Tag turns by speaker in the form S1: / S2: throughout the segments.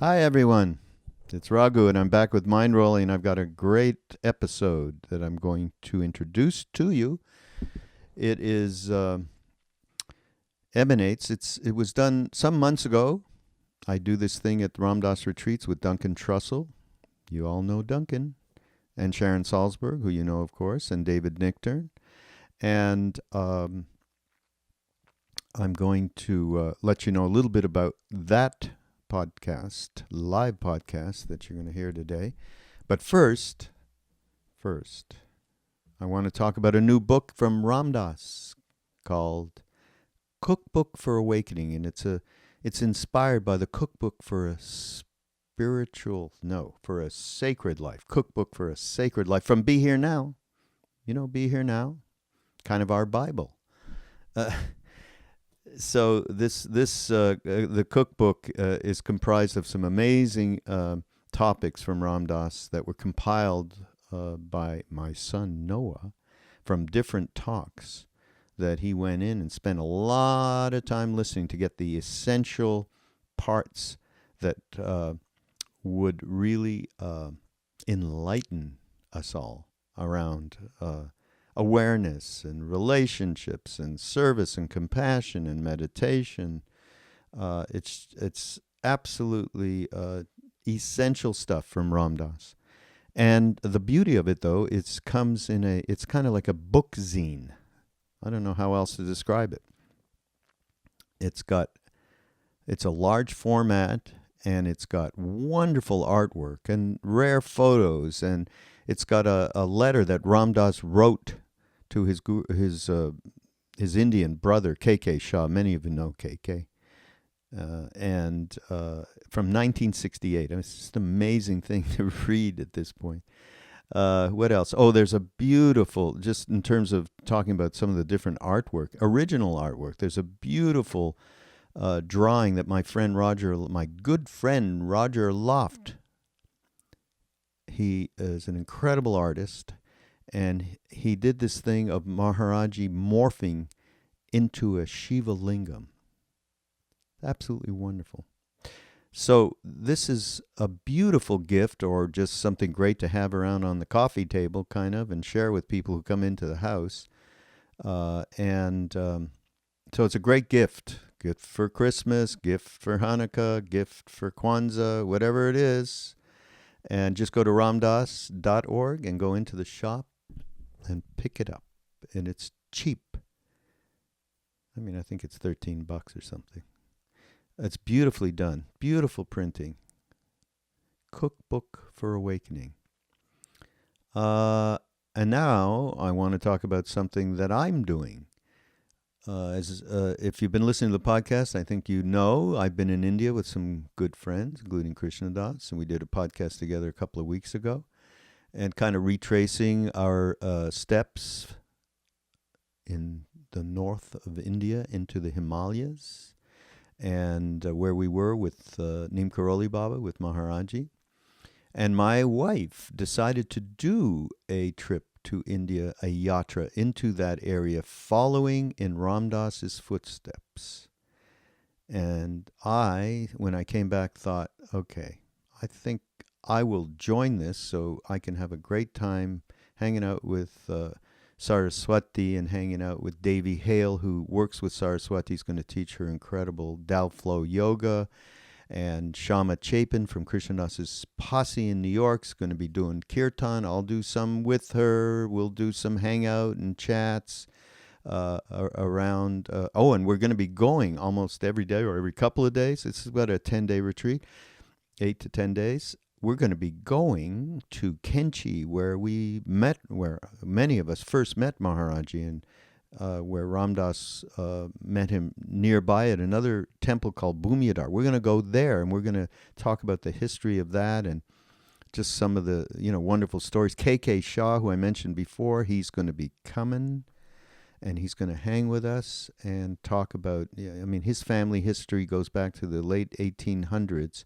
S1: Hi, everyone. It's Raghu, and I'm back with Mindrolling. I've got a great episode that I'm going to introduce to you. It is emanates. It was done some months ago. I do this thing at the Ram Dass retreats with Duncan Trussell. You all know Duncan, and Sharon Salzberg, who you know, of course, and David Nichtern. And I'm going to let you know a little bit about that podcast, live podcast that you're going to hear today. But first, I want to talk about a new book from Ram Dass called Cookbook for Awakening, and it's inspired by the Cookbook for a for a sacred life. Cookbook for a sacred life from Be Here Now. You know, Be Here Now, kind of our Bible. Uh, so the cookbook is comprised of some amazing topics from Ram Dass that were compiled by my son Noah from different talks that he went in and spent a lot of time listening to get the essential parts that would really enlighten us all around awareness and relationships and service and compassion and meditation. It's absolutely essential stuff from Ram Dass. And the beauty of it, though, it's kind of like a book zine. I don't know how else to describe it. It's a large format, and it's got wonderful artwork and rare photos, and it's got a letter that Ram Dass wrote to his Indian brother KK Shah. Many of you know KK, and from 1968. It's just an amazing thing to read at this point. What else? Oh, there's a beautiful, just in terms of talking about some of the different artwork, original artwork. There's a beautiful drawing that my good friend Roger Loft. He is an incredible artist, and he did this thing of Maharaji morphing into a Shiva lingam. Absolutely wonderful. So this is a beautiful gift, or just something great to have around on the coffee table, kind of, and share with people who come into the house. And so it's a great gift. Gift for Christmas, gift for Hanukkah, gift for Kwanzaa, whatever it is. And just go to ramdass.org and go into the shop and pick it up. And it's cheap. I mean, I think it's $13 or something. It's beautifully done. Beautiful printing. Cookbook for Awakening. And now I want to talk about something that I'm doing. If you've been listening to the podcast, I think you know I've been in India with some good friends, including Krishna Das, and we did a podcast together a couple of weeks ago, and kind of retracing our steps in the north of India into the Himalayas, and where we were with Neem Karoli Baba, with Maharaji. And my wife decided to do a trip to India, a yatra into that area, following in Ram Dass's footsteps. And when I came back, thought, okay, I think I will join this so I can have a great time hanging out with Saraswati and hanging out with Devi Hale, who works with Saraswati. He's going to teach her incredible Tao Flow yoga. And Shama Chapin from Krishna Das's posse in New York is going to be doing kirtan. I'll do some with her. We'll do some hangout and chats around. And we're going to be going almost every day or every couple of days. This is about a 10-day retreat, 8 to 10 days. We're going to be going to Kenchi, where many of us first met Maharaji, and where Ram Dass met him nearby at another temple called Bhumyadar. We're going to go there, and we're going to talk about the history of that and just some of the wonderful stories. KK Shah, who I mentioned before, he's going to be coming, and he's going to hang with us and talk about. His family history goes back to the late 1800s.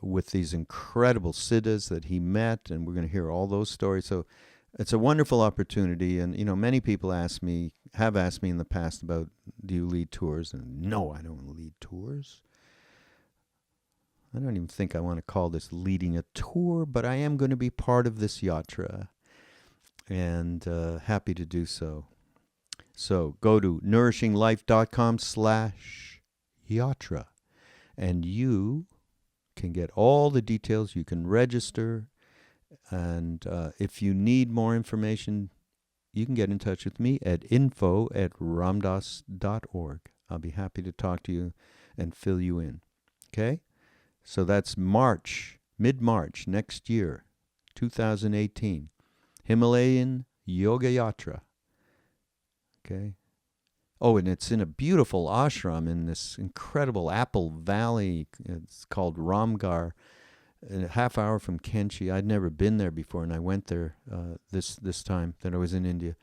S1: With these incredible siddhas that he met, and we're going to hear all those stories. So it's a wonderful opportunity, and many people have asked me in the past about, do you lead tours? And no, I don't lead tours. I don't even think I want to call this leading a tour, but I am going to be part of this yatra, and happy to do so. So go to nourishinglife.com/yatra, and you can get all the details. You can register, and if you need more information, you can get in touch with me at info@ramdas.org. I'll be happy to talk to you and fill you in. Okay? So that's March, mid-March next year, 2018. Himalayan Yoga Yatra. Okay? Oh, and it's in a beautiful ashram in this incredible Apple Valley. It's called Ramgarh, a half hour from Kenchi. I'd never been there before, and I went there this time that I was in India.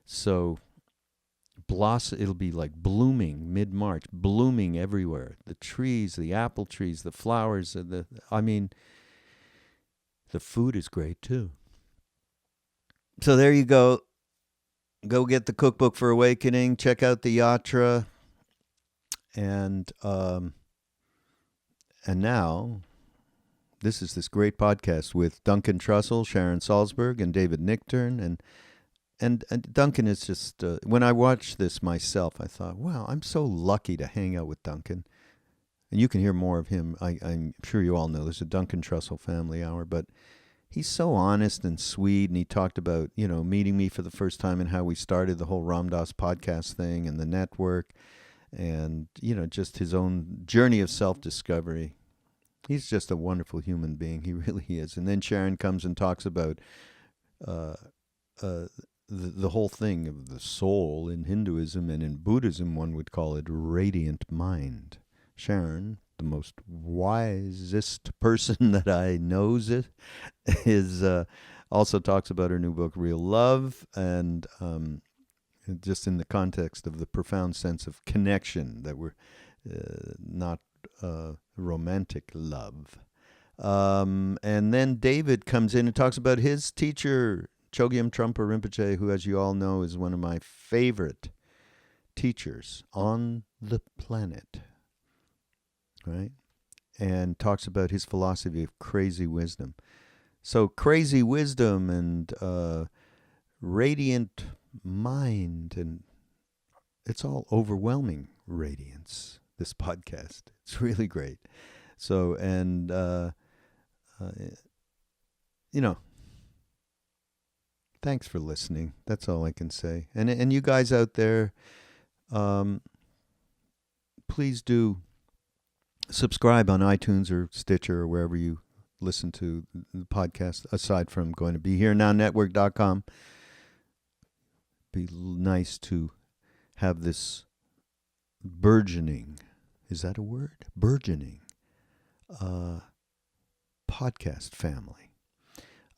S1: So it'll be like blooming mid-March, blooming everywhere. The trees, the apple trees, the flowers, the food is great too. So there you go. Go get the cookbook for awakening. Check out the yatra, and now this is this great podcast with Duncan Trussell, Sharon Salzberg, and David Nichtern. And Duncan is just, when I watched this myself, I thought, wow, I'm so lucky to hang out with Duncan. And you can hear more of him. I'm sure you all know there's a Duncan Trussell Family Hour, but he's so honest and sweet. And he talked about, meeting me for the first time and how we started the whole Ram Dass podcast thing and the network and, just his own journey of self-discovery. He's just a wonderful human being. He really is. And then Sharon comes and talks about the whole thing of the soul in Hinduism, and in Buddhism one would call it radiant mind. Sharon, the most wisest person that I knows it, is also talks about her new book, Real Love, and just in the context of the profound sense of connection, that we're not romantic love. And then David comes in and talks about his teacher, Chögyam Trungpa Rinpoche, who, as you all know, is one of my favorite teachers on the planet, right? And talks about his philosophy of crazy wisdom. So crazy wisdom and radiant mind, and it's all overwhelming radiance, this podcast. It's really great. So, and, thanks for listening. That's all I can say. And you guys out there, please do subscribe on iTunes or Stitcher or wherever you listen to the podcast, aside from going to BeHereNowNetwork.com. Be nice to have this burgeoning, is that a word? Burgeoning podcast family.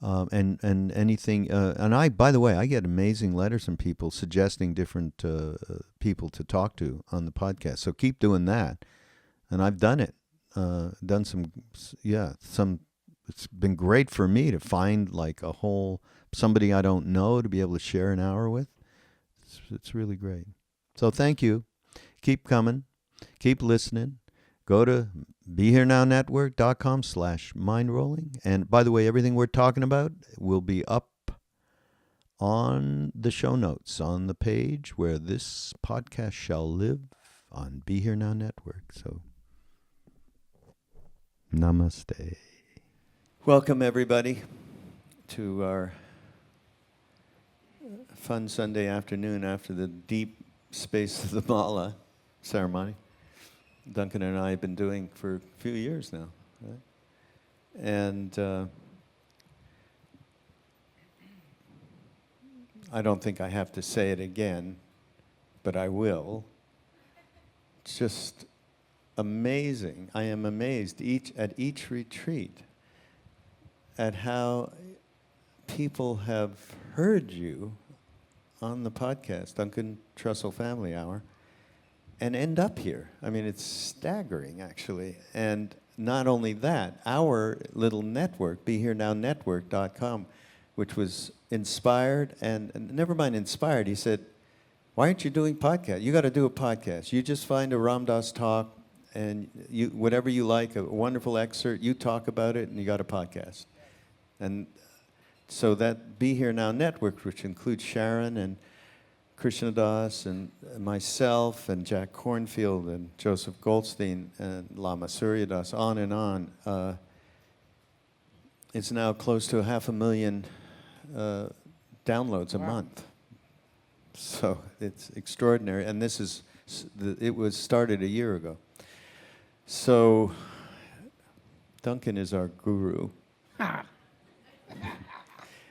S1: And anything, and by the way, I get amazing letters from people suggesting different people to talk to on the podcast. So keep doing that. And I've done it. Done some. It's been great for me to find like somebody I don't know to be able to share an hour with. It's really great. So thank you. Keep coming. Keep listening. Go to BeHereNowNetwork.com/mindrolling. And by the way, everything we're talking about will be up on the show notes on the page where this podcast shall live on Be Here Now Network. So, namaste. Welcome, everybody, to our fun Sunday afternoon after the deep space of the mala ceremony Duncan and I have been doing for a few years now, right? And I don't think I have to say it again, but I will. It's just amazing. I am amazed at each retreat at how people have heard you on the podcast, Duncan Trussell Family Hour, and end up here. I mean, it's staggering, actually. And not only that, our little network, BeHereNowNetwork.com, which was inspired, and never mind inspired, he said, why aren't you doing podcast? You got to do a podcast. You just find a Ram Dass talk and you, whatever you like, a wonderful excerpt, you talk about it, and you got a podcast. And so that Be Here Now network, which includes Sharon and Krishna Das and myself and Jack Cornfield and Joseph Goldstein and Lama Surya Das, on and on, it's now close to 500,000 downloads a month. So it's extraordinary. And this is, it was started a year ago. So Duncan is our guru.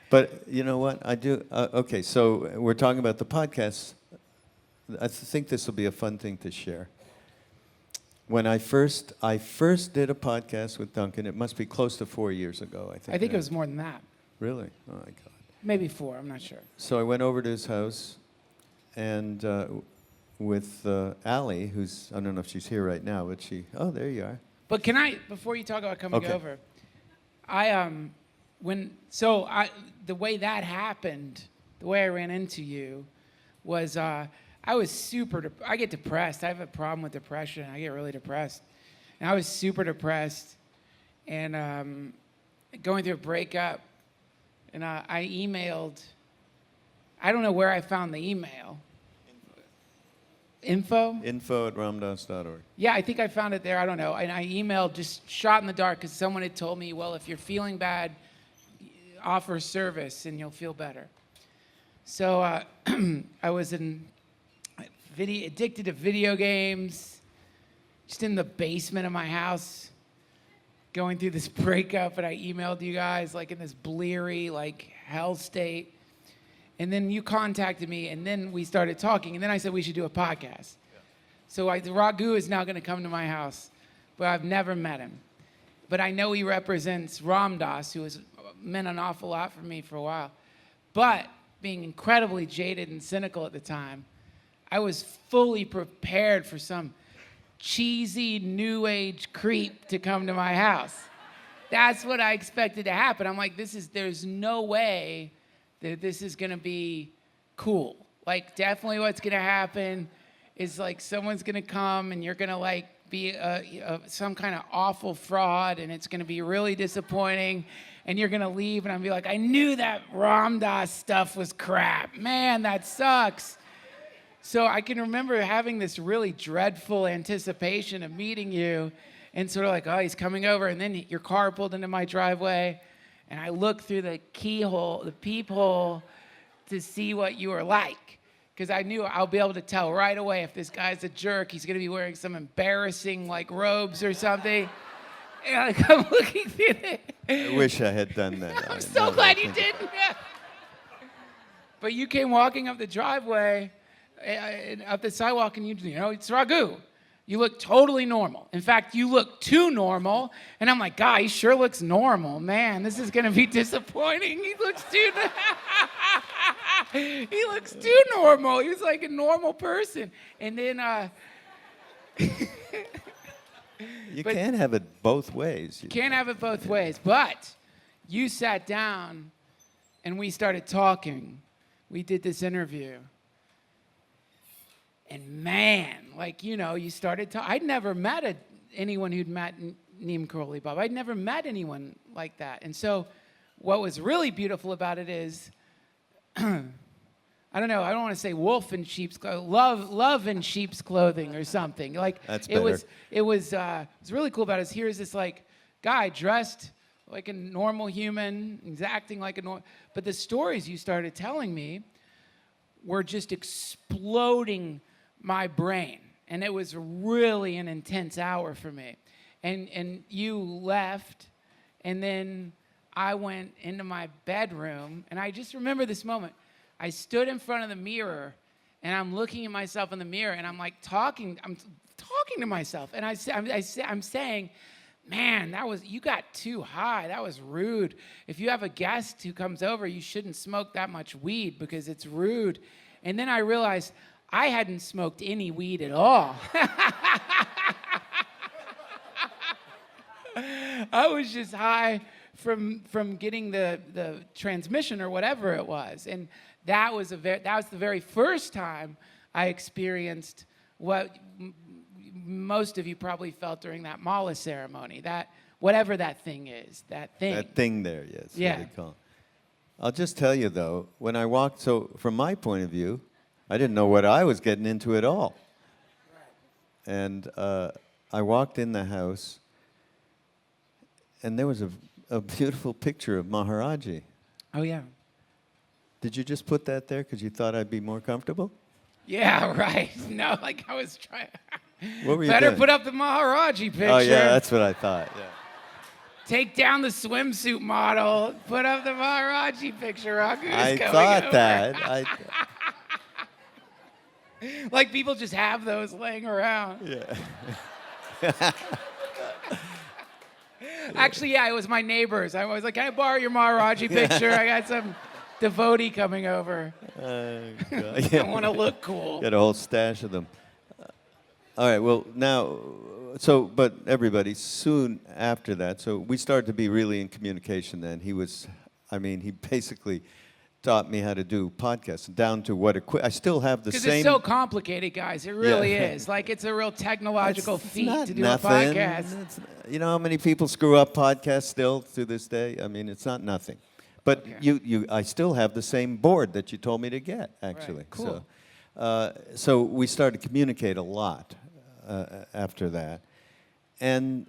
S1: But you know what? I do. Okay, so we're talking about the podcast. I think this will be a fun thing to share. When I first did a podcast with Duncan, it must be close to 4 years ago, I think.
S2: I think it was more than that.
S1: Really? Oh, my God.
S2: Maybe 4, I'm not sure.
S1: So I went over to his house, and with Allie, who's, I don't know if she's here right now, but oh, there you are.
S2: But can I, before you talk about coming over, the way that happened, the way I ran into you, was I was I get depressed. I have a problem with depression. I get really depressed. And I was super depressed and going through a breakup. And I emailed, I don't know where I found the email. Info
S1: at ramdas.org.
S2: Yeah, I think I found it there. I don't know. And I emailed just shot in the dark because someone had told me, well, if you're feeling bad, offer service and you'll feel better. So I was addicted to video games, just in the basement of my house, going through this breakup, and I emailed you guys like in this bleary, like hell state. And then you contacted me, and then we started talking, and then I said we should do a podcast. Yeah. So Raghu is now going to come to my house, but I've never met him. But I know he represents Ram Dass, who has meant an awful lot for me for a while. But being incredibly jaded and cynical at the time, I was fully prepared for some cheesy new age creep to come to my house. That's what I expected to happen. I'm like, there's no way that this is gonna be cool. Like, definitely what's gonna happen is like someone's gonna come and you're gonna like be some kind of awful fraud, and it's gonna be really disappointing, and you're gonna leave, and I'm gonna be like, I knew that Ram Dass stuff was crap. Man, that sucks. So I can remember having this really dreadful anticipation of meeting you, and sort of like, oh, he's coming over, and then your car pulled into my driveway, and I looked through the keyhole, the peephole, to see what you were like. Because I knew I'll be able to tell right away if this guy's a jerk. He's going to be wearing some embarrassing, like, robes or something. And I'm looking through it.
S1: I wish I had done that.
S2: I'm so glad you didn't. But you came walking up the driveway, up the sidewalk, and you know, it's Raghu. You look totally normal. In fact, you look too normal. And I'm like, God, he sure looks normal. Man, this is going to be disappointing. He looks too he looks too normal. He was like a normal person. And then
S1: you can't have it both ways.
S2: You can't have it both ways. But you sat down and we started talking. We did this interview. And man, like, you know, you started to, I'd never met anyone who'd met Neem Karoli Baba. I'd never met anyone like that. And so what was really beautiful about it is, I don't know, I don't want to say wolf in sheep's clothing, love in sheep's clothing or something. Like,
S1: that's better.
S2: It was really cool about it. Here's this like guy dressed like a normal human, he's acting like a normal, but the stories you started telling me were just exploding my brain, and it was really an intense hour for me. And you left, and then I went into my bedroom, and I just remember this moment. I stood in front of the mirror, and I'm looking at myself in the mirror, and I'm talking to myself, and I'm saying, man, you got too high. That was rude. If you have a guest who comes over, you shouldn't smoke that much weed because it's rude. And then I realized I hadn't smoked any weed at all. I was just high from getting the transmission or whatever it was. And that was the very first time I experienced what most of you probably felt during that mala ceremony, that whatever that thing is, that thing.
S1: That thing there, yes.
S2: Yeah.
S1: What they call. I'll just tell you, though, when I walked, so from my point of view, I didn't know what I was getting into at all. And I walked in the house, and there was a beautiful picture of Maharaji.
S2: Oh, yeah.
S1: Did you just put that there because you thought I'd be more comfortable?
S2: Yeah, right. No, like I was trying.
S1: What were you
S2: Better
S1: doing?
S2: put up the Maharaji picture.
S1: Oh, yeah, that's what I thought. Yeah.
S2: Take down the swimsuit model. Put up the Maharaji picture. Raghu's
S1: I
S2: coming
S1: thought
S2: over.
S1: that.
S2: Like people just have those laying around.
S1: Yeah.
S2: Actually, yeah, it was my neighbors. I was like, can I borrow your Maharaji picture? I got some devotee coming over.
S1: God.
S2: I want to look cool.
S1: Got a whole stash of them. All right, well, now, but everybody, soon after that, so we started to be really in communication then. He basically taught me how to do podcasts, down to I still have the same...
S2: Because it's so complicated, guys. It really is. Like, it's a real technological feat to do a podcast.
S1: You know how many people screw up podcasts still to this day? I mean, it's not nothing. But I still have the same board that you told me to get, actually.
S2: Right. Cool.
S1: So we started to communicate a lot after that. And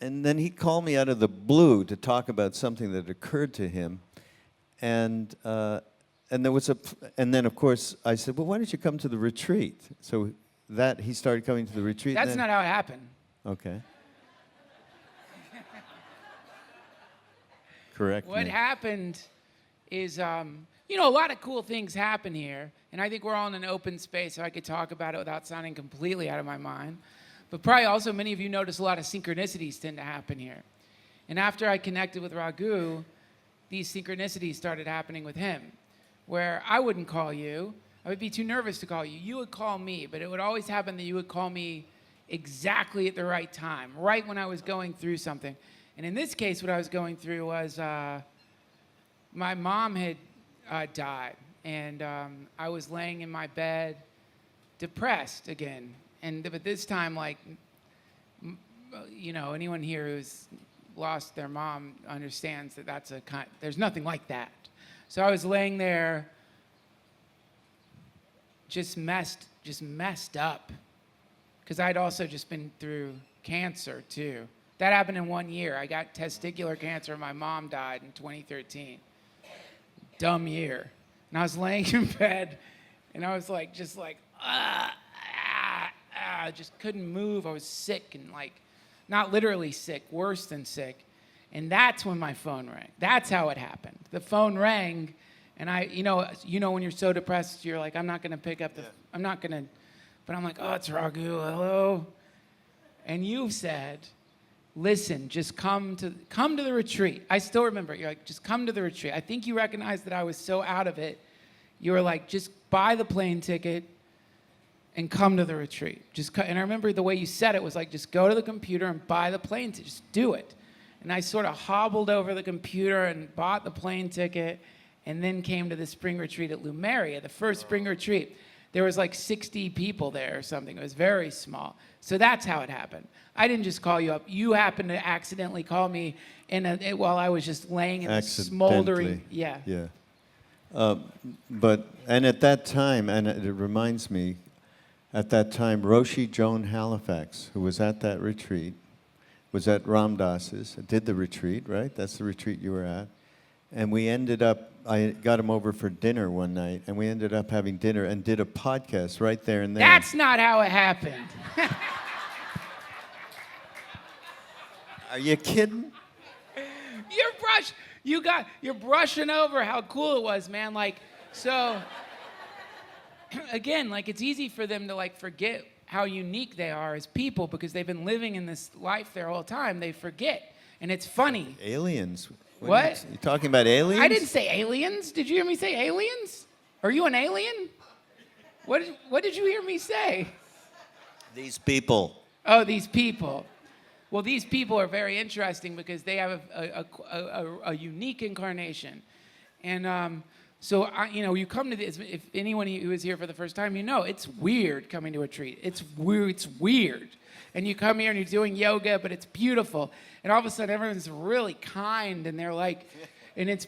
S1: then he called me out of the blue to talk about something that occurred to him. And there was and then of course I said, well, why don't you come to the retreat? So that he started coming to the retreat.
S2: That's not how it happened.
S1: Okay. Correct.
S2: What happened is, a lot of cool things happen here, and I think we're all in an open space, so I could talk about it without sounding completely out of my mind. But probably also many of you notice a lot of synchronicities tend to happen here. And after I connected with Raghu, these synchronicities started happening with him, where I wouldn't call you. I would be too nervous to call you. You would call me, but it would always happen that you would call me exactly at the right time, right when I was going through something. And in this case, what I was going through was my mom had died, and I was laying in my bed, depressed again. But this time, anyone here who's lost their mom understands that there's nothing like that. So I was laying there, just messed up, because I'd also just been through cancer too. That happened in 1 year. I got testicular cancer. My mom died in 2013. Dumb year. And I was laying in bed, and I was just couldn't move. I was sick and not literally sick, worse than sick. And that's when my phone rang. That's how it happened. The phone rang, and when you're so depressed, you're like, I'm not going to pick up I'm not going to, but I'm like, oh, it's Raghu, hello. And you said, listen, just come to the retreat. I still remember, you're like, just come to the retreat. I think you recognized that I was so out of it. You were like, just buy the plane ticket and come to the retreat. And I remember the way you said it was like, just go to the computer and buy the plane ticket. Just do it. And I sort of hobbled over the computer and bought the plane ticket, and then came to the spring retreat at Lumeria, the first spring retreat. There was 60 people there or something. It was very small. So that's how it happened. I didn't just call you up. You happened to accidentally call me while I was just laying in the smoldering. Yeah.
S1: Yeah. And at that time, and it reminds me, at that time, Roshi Joan Halifax, who was at that retreat, was at Ram Dass's, did the retreat, right? That's the retreat you were at. And I got him over for dinner one night, and we ended up having dinner and did a podcast right there and there.
S2: That's not how it happened.
S1: Are you kidding?
S2: You're brushing over how cool it was, man. Again, it's easy for them to forget how unique they are as people because they've been living in this life their whole time. They forget, and it's funny.
S1: Aliens.
S2: What?
S1: You talking about aliens?
S2: I didn't say aliens. Did you hear me say aliens? Are you an alien? What did you hear me say?
S1: These people.
S2: Oh, these people. Well, these people are very interesting because they have a unique incarnation. And you come to this, if anyone who is here for the first time, it's weird coming to a retreat. It's weird. And you come here and you're doing yoga, but it's beautiful. And all of a sudden, everyone's really kind, and they're like, and it's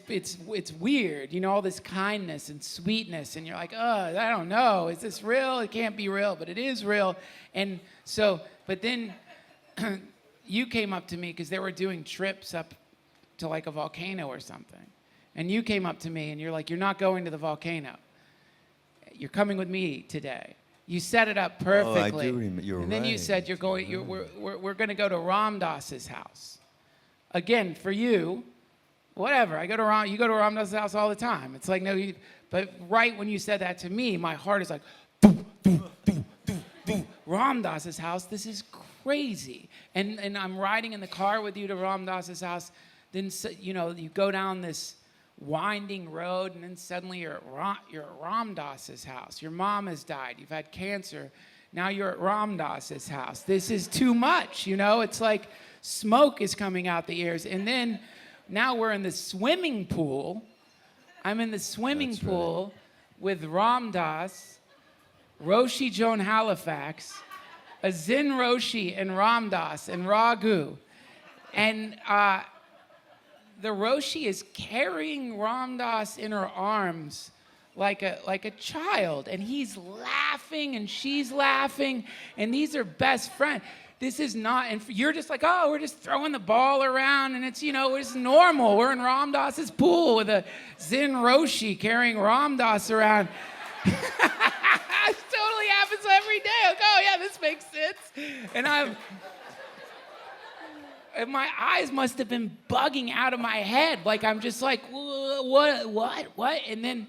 S2: weird, you know, all this kindness and sweetness, and you're like, oh, I don't know, is this real? It can't be real, but it is real. And so, but then you came up to me because they were doing trips up to like a volcano or something. And you came up to me and you're like, you're not going to the volcano. You're coming with me today. You set it up perfectly.
S1: Oh, I do remember. You're right.
S2: And then you said we're going to go to Ram Dass's house. Again, for you, whatever. You go to Ram Dass's house all the time. It's like, no, but right when you said that to me, my heart is like, boom, boom, boom, boom, boom. Ram Dass's house, this is crazy. And I'm riding in the car with you to Ram Dass's house. Then, you know, you go down this winding road, and then suddenly you're at Ram Dass's house. Your mom has died. You've had cancer. Now you're at Ram Dass's house. This is too much, you know? It's like smoke is coming out the ears. And then now we're in the swimming pool. I'm in the swimming pool with Ram Dass, Roshi Joan Halifax, a Zen Roshi and Ram Dass and Raghu. And the Roshi is carrying Ram Dass in her arms like a child, and he's laughing and she's laughing, and these are best friends. This is not, and you're just like, oh, we're just throwing the ball around, and it's, you know, it's normal. We're in Ram Dass's pool with a Zen Roshi carrying Ram Dass around. It totally happens every day. Like, oh yeah, this makes sense. And my eyes must have been bugging out of my head. Like, I'm just like, what? And then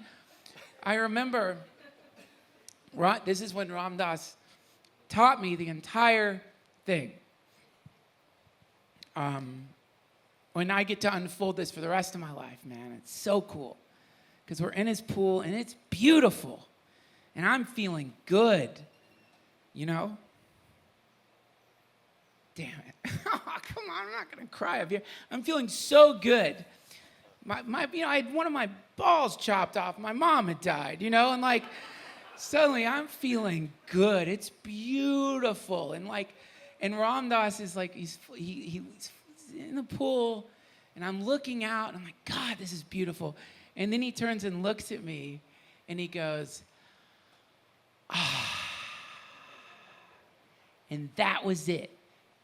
S2: I remember, this is when Ram Dass taught me the entire thing. When I get to unfold this for the rest of my life, man, it's so cool. Because we're in his pool, and it's beautiful. And I'm feeling good, you know? Damn it. Oh, come on, I'm not going to cry up here. I'm feeling so good. You know, I had one of my balls chopped off. My mom had died, you know, and like, suddenly I'm feeling good. It's beautiful. And like, and Ram Dass is like, he's in the pool, and I'm looking out, and I'm like, God, this is beautiful. And then he turns and looks at me, and he goes, ah. And that was it.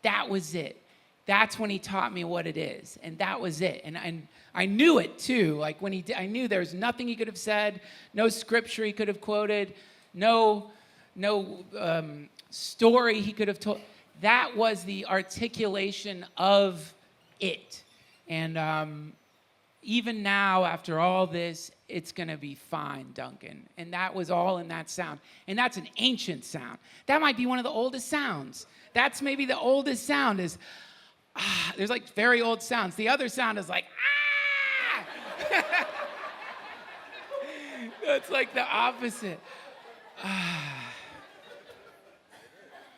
S2: That was it. That's when he taught me what it is, and that was it. And I knew it too. Like when I knew there was nothing he could have said, no scripture he could have quoted, no story he could have told. That was the articulation of it. And even now, after all this, it's going to be fine, Duncan. And that was all in that sound. And that's an ancient sound. That might be one of the oldest sounds. That's maybe the oldest sound is, there's like very old sounds. The other sound is like, ah! That's like the opposite.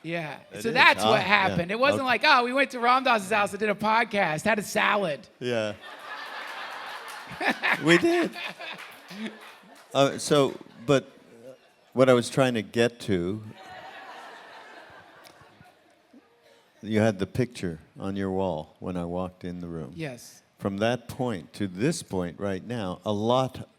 S2: Yeah. So that's what happened.
S1: Yeah.
S2: It wasn't like, oh, we went to Ram Dass's house and did a podcast, had a salad.
S1: Yeah. We did. But what I was trying to get to, you had the picture on your wall when I walked in the room.
S2: Yes.
S1: From that point to this point right now, a lot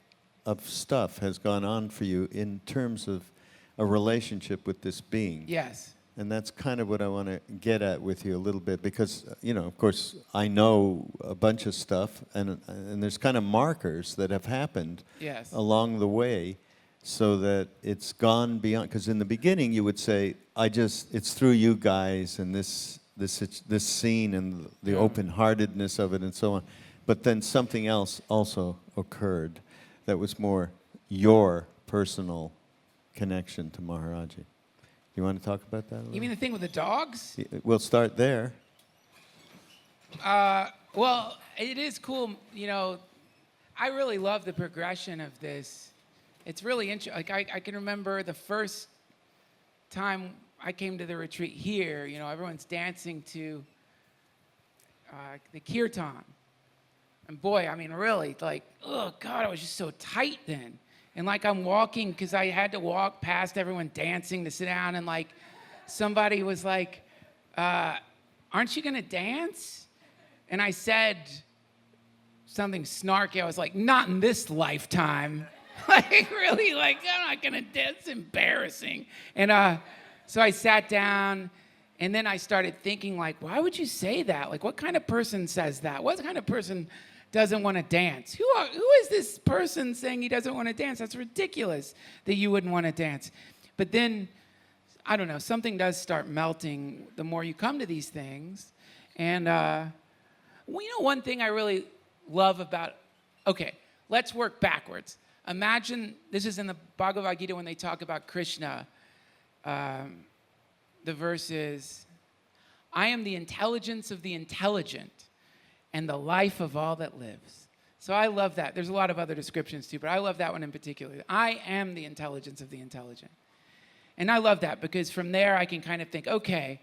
S1: of stuff has gone on for you in terms of a relationship with this being.
S2: Yes.
S1: And that's kind of what I want to get at with you a little bit, because, you know, of course, I know a bunch of stuff, and there's kind of markers that have happened along the way, so that it's gone beyond. Because in the beginning, you would say, it's through you guys and this scene and the open-heartedness of it and so on. But then something else also occurred that was more your personal connection to Maharaji. You want to talk about that a little?
S2: You mean the thing with the dogs?
S1: We'll start there.
S2: Well, it is cool. You know, I really love the progression of this. It's really interesting. Like, I can remember the first time I came to the retreat here, you know, everyone's dancing to the kirtan. And boy, I mean, really, like, oh, God, I was just so tight then. And like I'm walking, because I had to walk past everyone dancing to sit down, and like somebody was like, aren't you going to dance? And I said something snarky. I was like, not in this lifetime. Like, really, like, I'm not going to dance. It's embarrassing. And so I sat down, and then I started thinking, like, why would you say that? Like, what kind of person says that? What kind of person doesn't want to dance? Who is this person saying he doesn't want to dance? That's ridiculous that you wouldn't want to dance. But then, I don't know, something does start melting the more you come to these things. And, one thing I really love about, okay, let's work backwards. Imagine, this is in the Bhagavad Gita when they talk about Krishna. The verse is, I am the intelligence of the intelligent and the life of all that lives. So I love that. There's a lot of other descriptions too, but I love that one in particular. I am the intelligence of the intelligent. And I love that because from there I can kind of think, okay,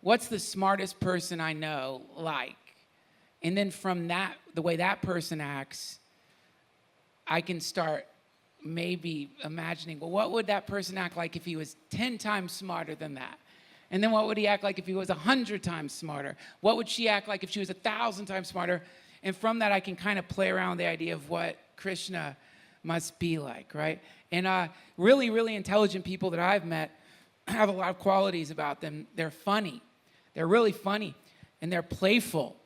S2: what's the smartest person I know like? And then from that, the way that person acts, I can start maybe imagining, well, what would that person act like if he was 10 times smarter than that? And then what would he act like if he was 100 times smarter? What would she act like if she was 1,000 times smarter? And from that, I can kind of play around with the idea of what Krishna must be like, right? And really, really intelligent people that I've met have a lot of qualities about them. They're funny. They're really funny. And they're playful.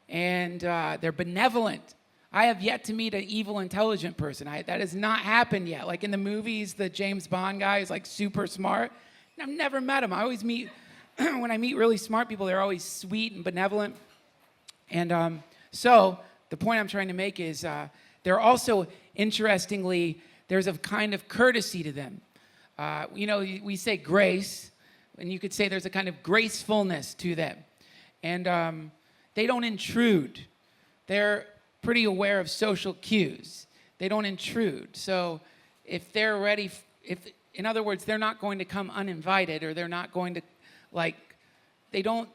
S2: And they're benevolent. I have yet to meet an evil, intelligent person. That has not happened yet. Like in the movies, the James Bond guy is like super smart. I've never met him. I always meet, when I meet really smart people, they're always sweet and benevolent. And so the point I'm trying to make is they're also, interestingly, there's a kind of courtesy to them. We say grace, and you could say there's a kind of gracefulness to them. And they don't intrude. They're pretty aware of social cues. They don't intrude. So if they're ready, in other words, they're not going to come uninvited, or they're not going to, they don't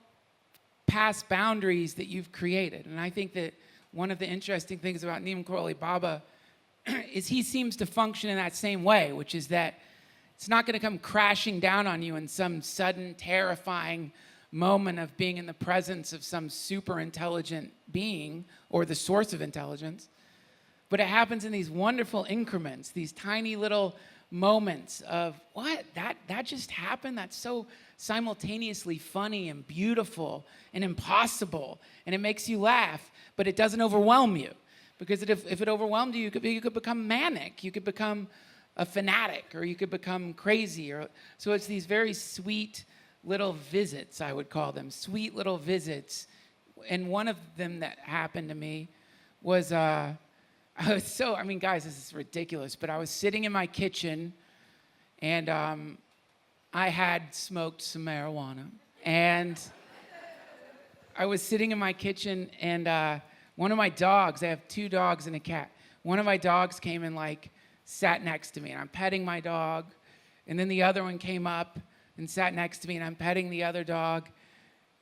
S2: pass boundaries that you've created. And I think that one of the interesting things about Neem Karoli Baba is he seems to function in that same way, which is that it's not going to come crashing down on you in some sudden, terrifying moment of being in the presence of some super intelligent being or the source of intelligence. But it happens in these wonderful increments, these tiny little moments of, what? That just happened? That's so simultaneously funny and beautiful and impossible. And it makes you laugh, but it doesn't overwhelm you. Because if it overwhelmed you, you could become manic. You could become a fanatic, or you could become crazy. So it's these very sweet little visits, I would call them, sweet little visits. And one of them that happened to me was, guys, this is ridiculous, but I was sitting in my kitchen, and I had smoked some marijuana. And I was sitting in my kitchen, and one of my dogs, I have 2 dogs and a cat. One of my dogs came and sat next to me, and I'm petting my dog. And then the other one came up and sat next to me, and I'm petting the other dog.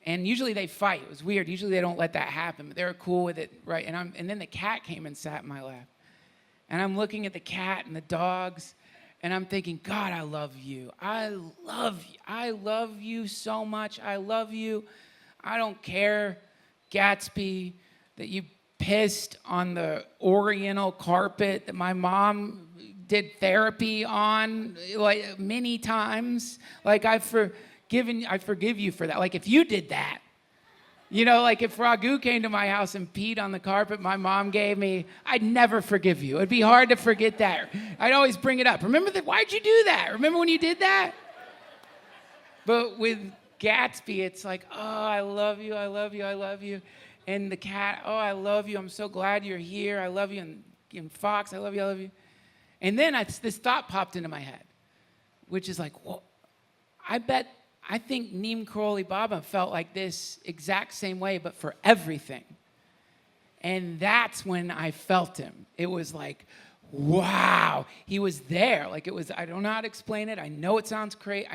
S2: And usually they fight. It was weird. Usually they don't let that happen, but they were cool with it, right? And then the cat came and sat in my lap. And I'm looking at the cat and the dogs, and I'm thinking, God, I love you. I love you. I love you so much. I love you. I don't care, Gatsby, that you pissed on the Oriental carpet that my mom did therapy on many times. I forgive you for that. If you did that, if Raghu came to my house and peed on the carpet my mom gave me, I'd never forgive you. It'd be hard to forget that. I'd always bring it up. Remember that? Why'd you do that? Remember when you did that? But with Gatsby, it's like, oh, I love you, I love you, I love you. And the cat, oh, I love you. I'm so glad you're here. I love you. And Fox, I love you, I love you. And then this thought popped into my head, which is well, I think Neem Karoli Baba felt like this exact same way, but for everything. And that's when I felt him. It was wow. He was there. I don't know how to explain it. I know it sounds crazy.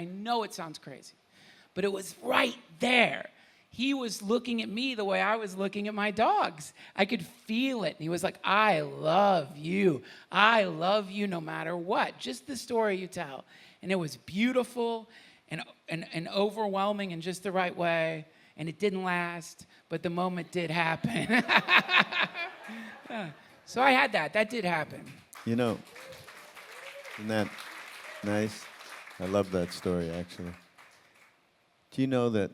S2: But it was right there. He was looking at me the way I was looking at my dogs. I could feel it. And he was like, I love you. I love you no matter what. Just the story you tell. And it was beautiful. and overwhelming in just the right way. And it didn't last, but the moment did happen. Yeah. So I had that. That did happen.
S3: You know, isn't that nice? I love that story, actually. Do you know that,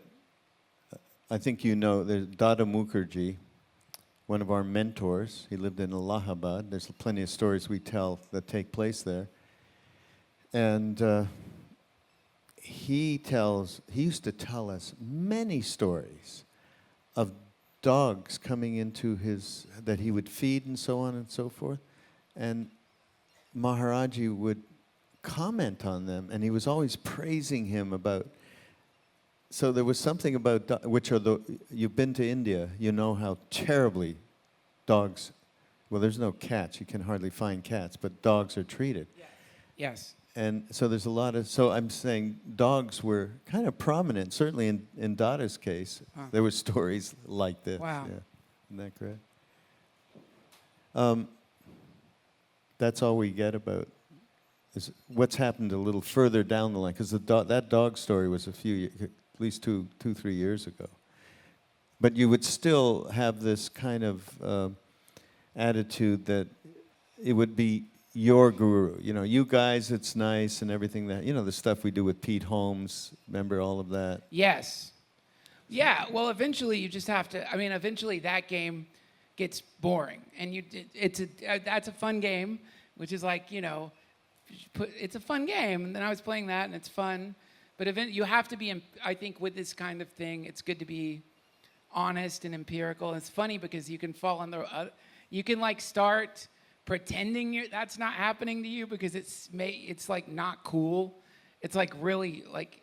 S3: I think you know, there's Dada Mukherjee, one of our mentors. He lived in Allahabad. There's plenty of stories we tell that take place there. And he used to tell us many stories of dogs coming into that he would feed and so on and so forth. And Maharaji would comment on them, and he was always praising him about. So there was something about, you've been to India, you know how terribly dogs, well, there's no cats, you can hardly find cats, but dogs are treated.
S2: Yes.
S3: And so there's a lot of, so I'm saying dogs were kind of prominent, certainly in Dada's case.
S2: Huh.
S3: There were stories like this.
S2: Wow.
S3: Yeah. Isn't that correct? That's all we get about is what's happened a little further down the line, because that dog story was at least 2-3 years ago. But you would still have this kind of attitude that it would be your guru. You know, you guys, it's nice and everything that, you know, the stuff we do with Pete Holmes, remember all of that?
S2: Yes. Yeah, well, eventually you just have to, eventually that game gets boring. And that's a fun game, which is like, you know, it's a fun game. And then I was playing that and it's fun. But you have to be, I think with this kind of thing, it's good to be honest and empirical. And it's funny because you can fall on you can like start pretending that's not happening to you because it's like not cool. It's like really like,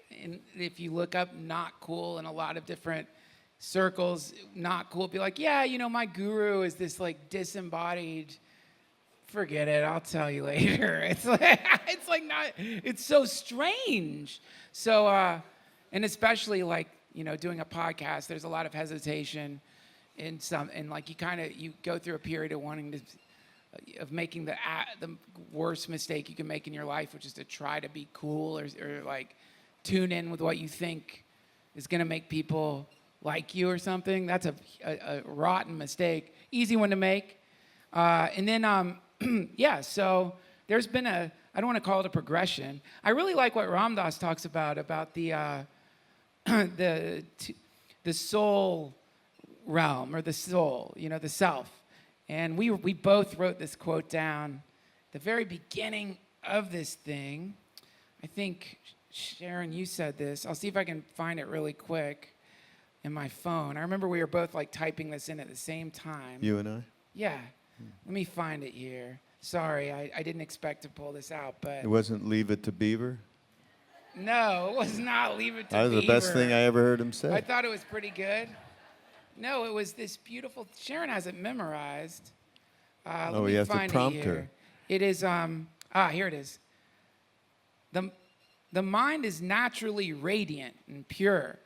S2: if you look up not cool in a lot of different circles, not cool, be like, yeah, you know, my guru is this like disembodied, forget it, I'll tell you later. It's like not, it's so strange. So, and especially like, you know, doing a podcast, there's a lot of hesitation and like you go through a period of making the worst mistake you can make in your life, which is to try to be cool or like tune in with what you think is going to make people like you or something. That's a rotten mistake, easy one to make. And then, yeah, so there's been I don't want to call it a progression. I really like what Ram Dass talks about the soul realm, or the soul, you know, the self. And we both wrote this quote down at the very beginning of this thing. I think, Sharon, you said this. I'll see if I can find it really quick in my phone. I remember we were both like typing this in at the same time.
S3: You and I?
S2: Yeah. Let me find it here. Sorry, I didn't expect to pull this out, but...
S3: It wasn't Leave It to Beaver?
S2: No, it was not Leave It to Beaver.
S3: That was the best thing I ever heard him say.
S2: I thought it was pretty good. No, it was this beautiful... Sharon has it memorized.
S3: Oh, he has to prompt her.
S2: It is... here it is. The mind is naturally radiant and pure.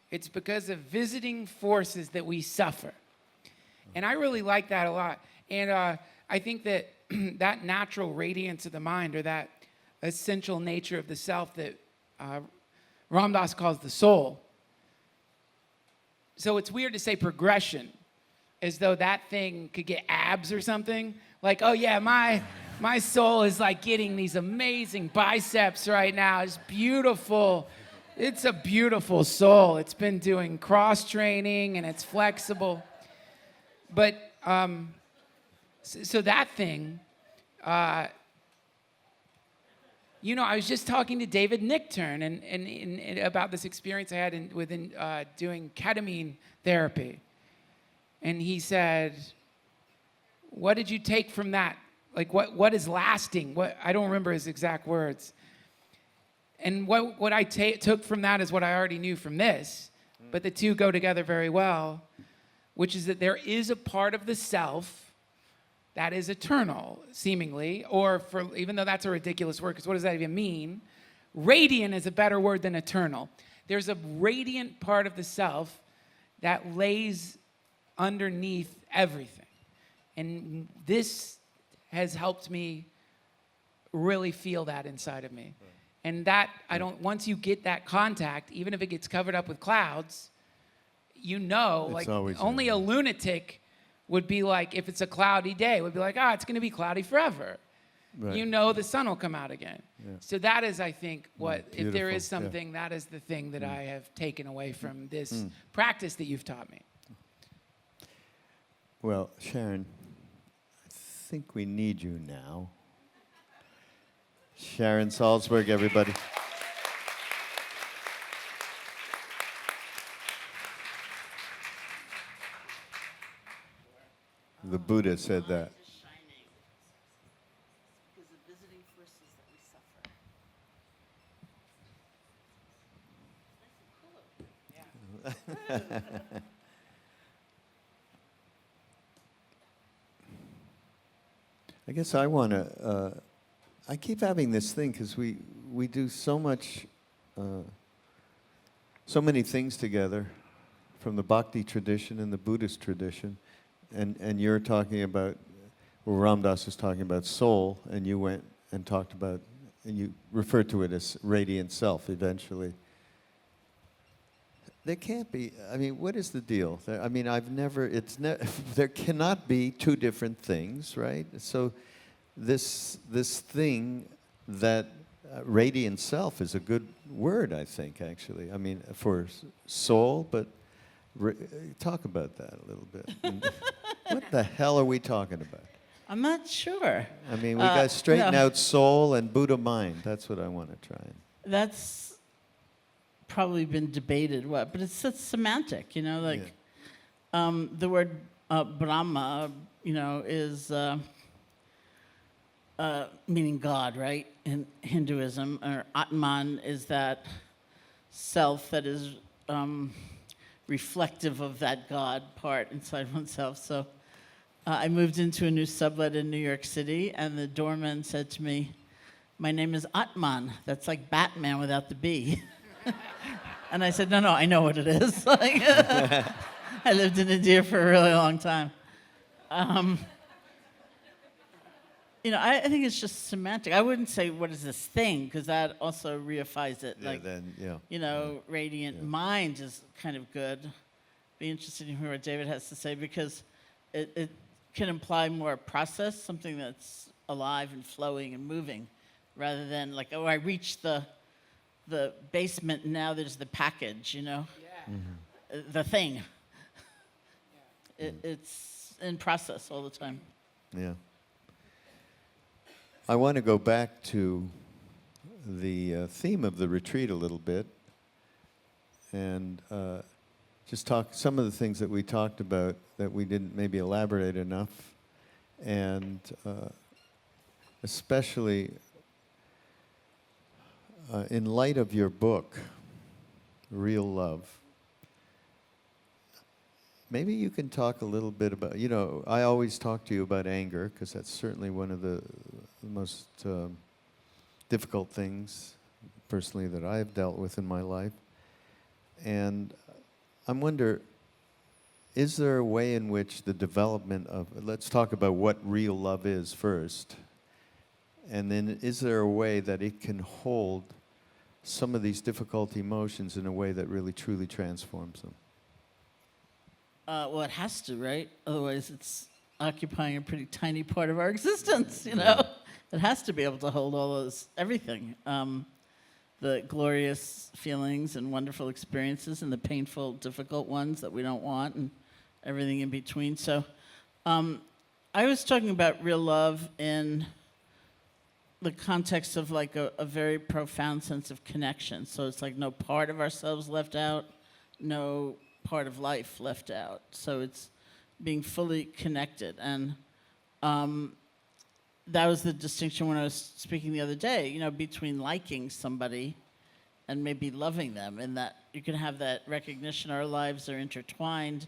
S2: It's because of visiting forces that we suffer. And I really like that a lot. And I think that that natural radiance of the mind, or that essential nature of the self that Ram Dass calls the soul. So it's weird to say progression, as though that thing could get abs or something. Like, oh yeah, my soul is like getting these amazing biceps right now. It's beautiful. It's a beautiful soul. It's been doing cross training and it's flexible. But so that thing, you know, I was just talking to David Nichtern and about this experience I had within doing ketamine therapy. And he said, what did you take from that? Like, what is lasting? I don't remember his exact words. And what I took from that is what I already knew from this, but the two go together very well, which is that there is a part of the self that is eternal, seemingly, or even though that's a ridiculous word, because what does that even mean? Radiant is a better word than eternal. There's a radiant part of the self that lays underneath everything. And this has helped me really feel that inside of me. And that, once you get that contact, even if it gets covered up with clouds,
S3: It's
S2: like
S3: always
S2: only
S3: there.
S2: a lunatic would be like, if it's a cloudy day, would be like, it's going to be cloudy forever.
S3: Right.
S2: The sun will come out again.
S3: Yeah.
S2: So that is, I think, if there is
S3: beautiful, yeah.
S2: something, that is the thing that I have taken away from this practice that you've taught me.
S3: Well, Sharon, I think we need you now. Sharon Salzberg, everybody. The Buddha said that. I guess I want to, I keep having this thing because we do so much, so many things together from the Bhakti tradition and the Buddhist tradition. And you're talking about, well, Ram Dass was talking about soul, and you went and talked about, and you referred to it as radiant self eventually. There can't be, I mean, what is the deal? I mean, there cannot be two different things, right? So this thing that radiant self is a good word, I think, actually. I mean, for soul, but talk about that a little bit. What the hell are we talking about?
S4: I'm not sure.
S3: I mean, we got to straighten out soul and Buddha mind. That's what I want to try.
S4: That's probably been debated, but it's semantic, like the word Brahma, is meaning God, right? In Hinduism, or Atman is that self that is reflective of that God part inside oneself. So I moved into a new sublet in New York City, and the doorman said to me, "My name is Atman. That's like Batman without the B." And I said, no, I know what it is. I lived in India for a really long time. I think it's just semantic. I wouldn't say, what is this thing? Because that also reifies it. Radiant mind is kind of good. Be interested to hear what David has to say, because it can imply more a process, something that's alive and flowing and moving, rather than like, I reached the basement, and now there's the package, the thing. It's in process all the time.
S3: Yeah. I want to go back to the theme of the retreat a little bit, and just talk some of the things that we talked about that we didn't maybe elaborate enough, and especially in light of your book, Real Love. Maybe you can talk a little bit about, I always talk to you about anger, because that's certainly one of the most difficult things, personally, that I've dealt with in my life. And I wonder, is there a way in which the development of, let's talk about what real love is first, and then is there a way that it can hold some of these difficult emotions in a way that really truly transforms them?
S4: Well, it has to, right? Otherwise, it's occupying a pretty tiny part of our existence, It has to be able to hold all those, everything. The glorious feelings and wonderful experiences, and the painful, difficult ones that we don't want, and everything in between. So I was talking about real love in the context of like a very profound sense of connection. So it's like no part of ourselves left out, no part of life left out. So it's being fully connected. And that was the distinction when I was speaking the other day, between liking somebody and maybe loving them, and that you can have that recognition our lives are intertwined.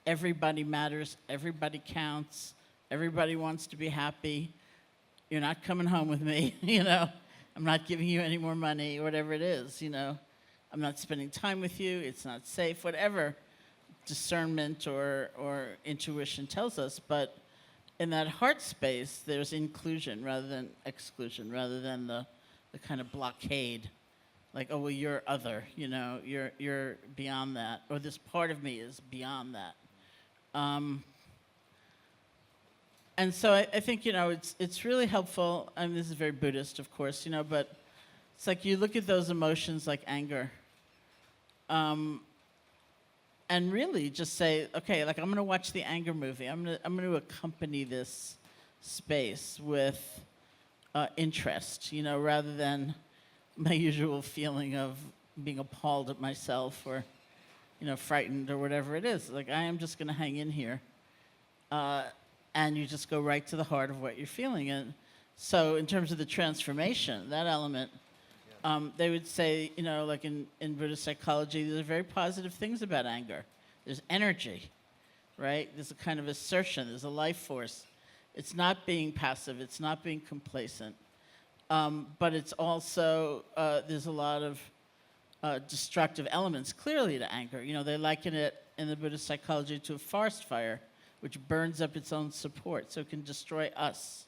S4: Everybody matters, everybody counts, everybody wants to be happy. You're not coming home with me, I'm not giving you any more money, whatever it is, I'm not spending time with you, it's not safe, whatever discernment or intuition tells us. But in that heart space, there's inclusion rather than exclusion, rather than the a kind of blockade, like, oh well, you're other, you know, you're beyond that, or this part of me is beyond that. And so I think, you know, it's really helpful. I mean, this is very Buddhist, of course, you know, but it's like you look at those emotions like anger, and really just say, okay, like I'm going to watch the anger movie. I'm going to accompany this space with interest, you know, rather than my usual feeling of being appalled at myself or, you know, frightened or whatever it is. Like I am just going to hang in here. And you just go right to the heart of what you're feeling. And so in terms of the transformation, that element, they would say, you know, like in Buddhist psychology, there's very positive things about anger. There's energy, right? There's a kind of assertion. There's a life force. It's not being passive. It's not being complacent. But it's also, there's a lot of destructive elements clearly to anger. You know, they liken it in the Buddhist psychology to a forest fire, which burns up its own support, so it can destroy us,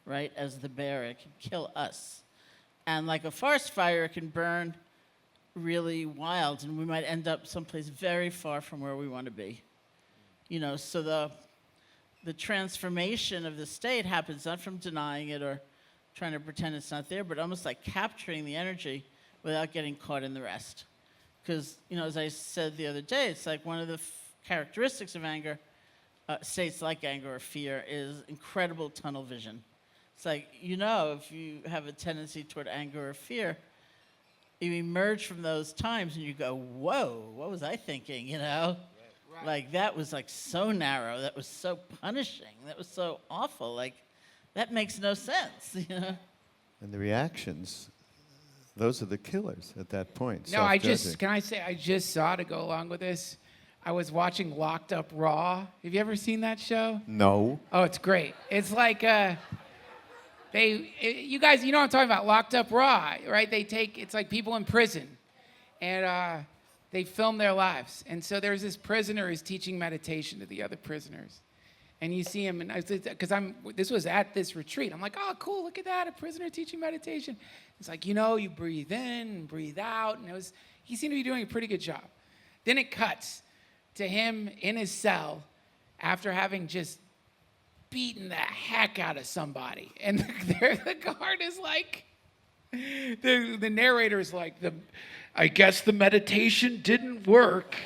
S4: right? As the bear, it can kill us. And like a forest fire, it can burn really wild, and we might end up someplace very far from where we want to be. You know, so the transformation of the state happens not from denying it or trying to pretend it's not there, but almost like capturing the energy without getting caught in the rest. Because, you know, as I said the other day, it's like one of the characteristics of anger, states like anger or fear, is incredible tunnel vision. It's like, you know, if you have a tendency toward anger or fear, you emerge from those times and you go, whoa, what was I thinking, you know? Right. Like, that was like so narrow, that was so punishing, that was so awful, like, that makes no sense, you know?
S3: And the reactions, those are the killers at that point.
S2: No, I just saw, to go along with this, I was watching Locked Up Raw. Have you ever seen that show?
S3: No.
S2: Oh, it's great. It's like, you guys, you know what I'm talking about, Locked Up Raw, right? It's like people in prison, and they film their lives. And so there's this prisoner who's teaching meditation to the other prisoners. And you see him, and this was at this retreat. I'm like, oh, cool, look at that, a prisoner teaching meditation. It's like, you know, you breathe in and breathe out, and he seemed to be doing a pretty good job. Then it cuts to him in his cell after having just beaten the heck out of somebody. And the guard is like, the narrator is like, I guess the meditation didn't work.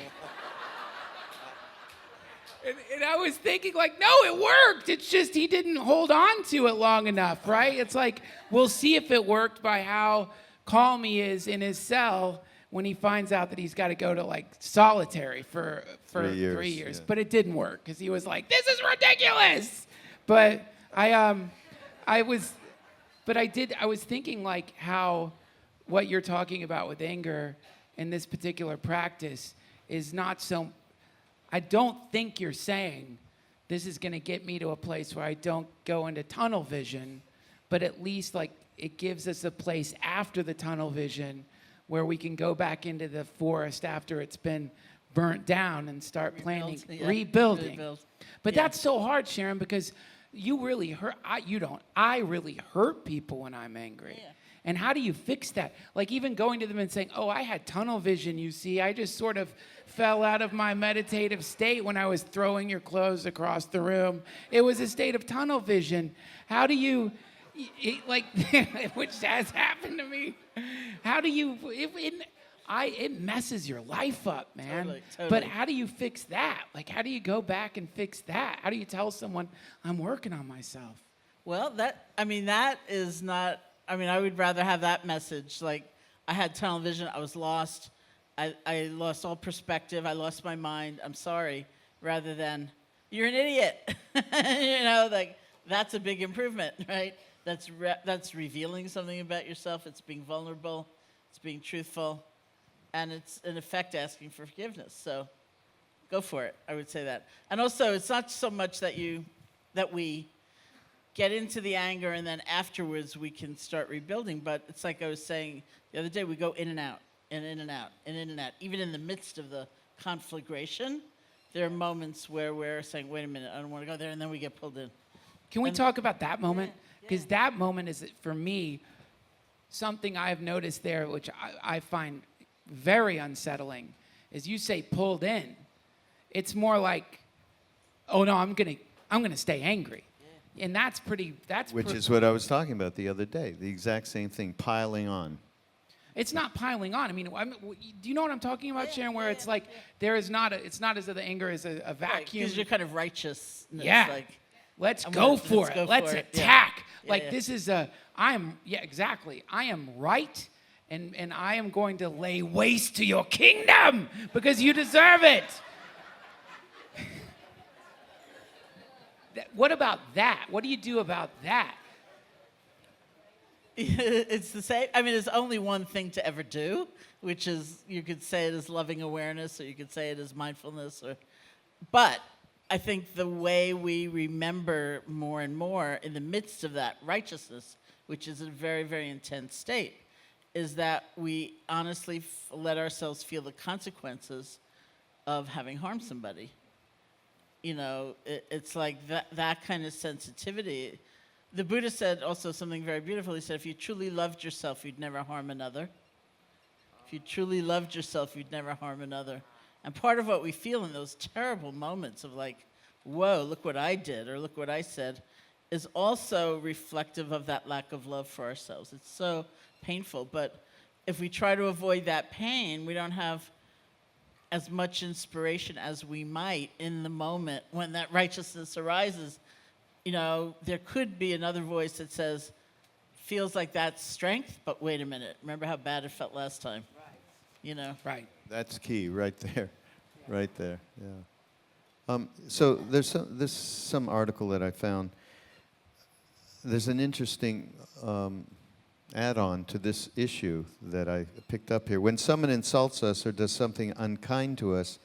S2: And I was thinking, like, no, it worked. It's just he didn't hold on to it long enough, right? It's like, we'll see if it worked by how calm he is in his cell when he finds out that he's got to go to like solitary for 3 years. Yeah. But it didn't work because he was like, this is ridiculous. But I was thinking like how what you're talking about with anger in this particular practice is not so, I don't think you're saying this is going to get me to a place where I don't go into tunnel vision, but at least like it gives us a place after the tunnel vision where we can go back into the forest after it's been burnt down and start rebuilding. But that's so hard, Sharon, because you really hurt. I really hurt people when I'm angry. Yeah. And how do you fix that? Like even going to them and saying, oh, I had tunnel vision, you see. I just sort of fell out of my meditative state when I was throwing your clothes across the room. It was a state of tunnel vision. How do you, which has happened to me. How do you, it messes your life up, man. Totally. But how do you fix that? Like, how do you go back and fix that? How do you tell someone, I'm working on myself?
S4: Well, that is not, I would rather have that message. Like, I had tunnel vision, I was lost. I lost all perspective, I lost my mind, I'm sorry. Rather than, you're an idiot. You know, like, that's a big improvement, right? That's revealing something about yourself. It's being vulnerable. It's being truthful. And it's, in effect, asking for forgiveness. So go for it. I would say that. And also, it's not so much that we get into the anger and then afterwards we can start rebuilding. But it's like I was saying the other day, we go in and out, and in and out, and in and out. Even in the midst of the conflagration, there are moments where we're saying, wait a minute, I don't want to go there, and then we get pulled in.
S2: Can we talk about that moment? Because that moment is, for me, something I've noticed there, which I find very unsettling, is you say pulled in. It's more like, oh no, I'm gonna stay angry, and that's
S3: Which is what I was talking about the other day. The exact same thing, piling on.
S2: It's not piling on. I mean, do you know what I'm talking about, Sharon? Where it's like there is not it's not as though the anger is a vacuum.
S4: Because you're kind of righteous.
S2: Yeah.
S4: Like,
S2: Let's go for it. Let's attack.
S4: Yeah,
S2: Like
S4: yeah.
S2: this is exactly. I am right, and I am going to lay waste to your kingdom because you deserve it. What about that? What do you do about that?
S4: It's the same. I mean, there's only one thing to ever do, which is you could say it as loving awareness, or you could say it as mindfulness. But I think the way we remember more and more in the midst of that righteousness, which is a very, very intense state, is that we honestly let ourselves feel the consequences of having harmed somebody. You know, it's like that kind of sensitivity. The Buddha said also something very beautiful. He said, if you truly loved yourself, you'd never harm another. If you truly loved yourself, you'd never harm another. And part of what we feel in those terrible moments of like, whoa, look what I did, or look what I said, is also reflective of that lack of love for ourselves. It's so painful. But if we try to avoid that pain, we don't have as much inspiration as we might in the moment when that righteousness arises. You know, there could be another voice that says, feels like that's strength, but wait a minute, remember how bad it felt last time? Right. You know?
S2: Right.
S3: That's key, right there. Yeah. Right there, yeah. So there's some article that I found. There's an interesting add-on to this issue that I picked up here. When someone insults us or does something unkind to us,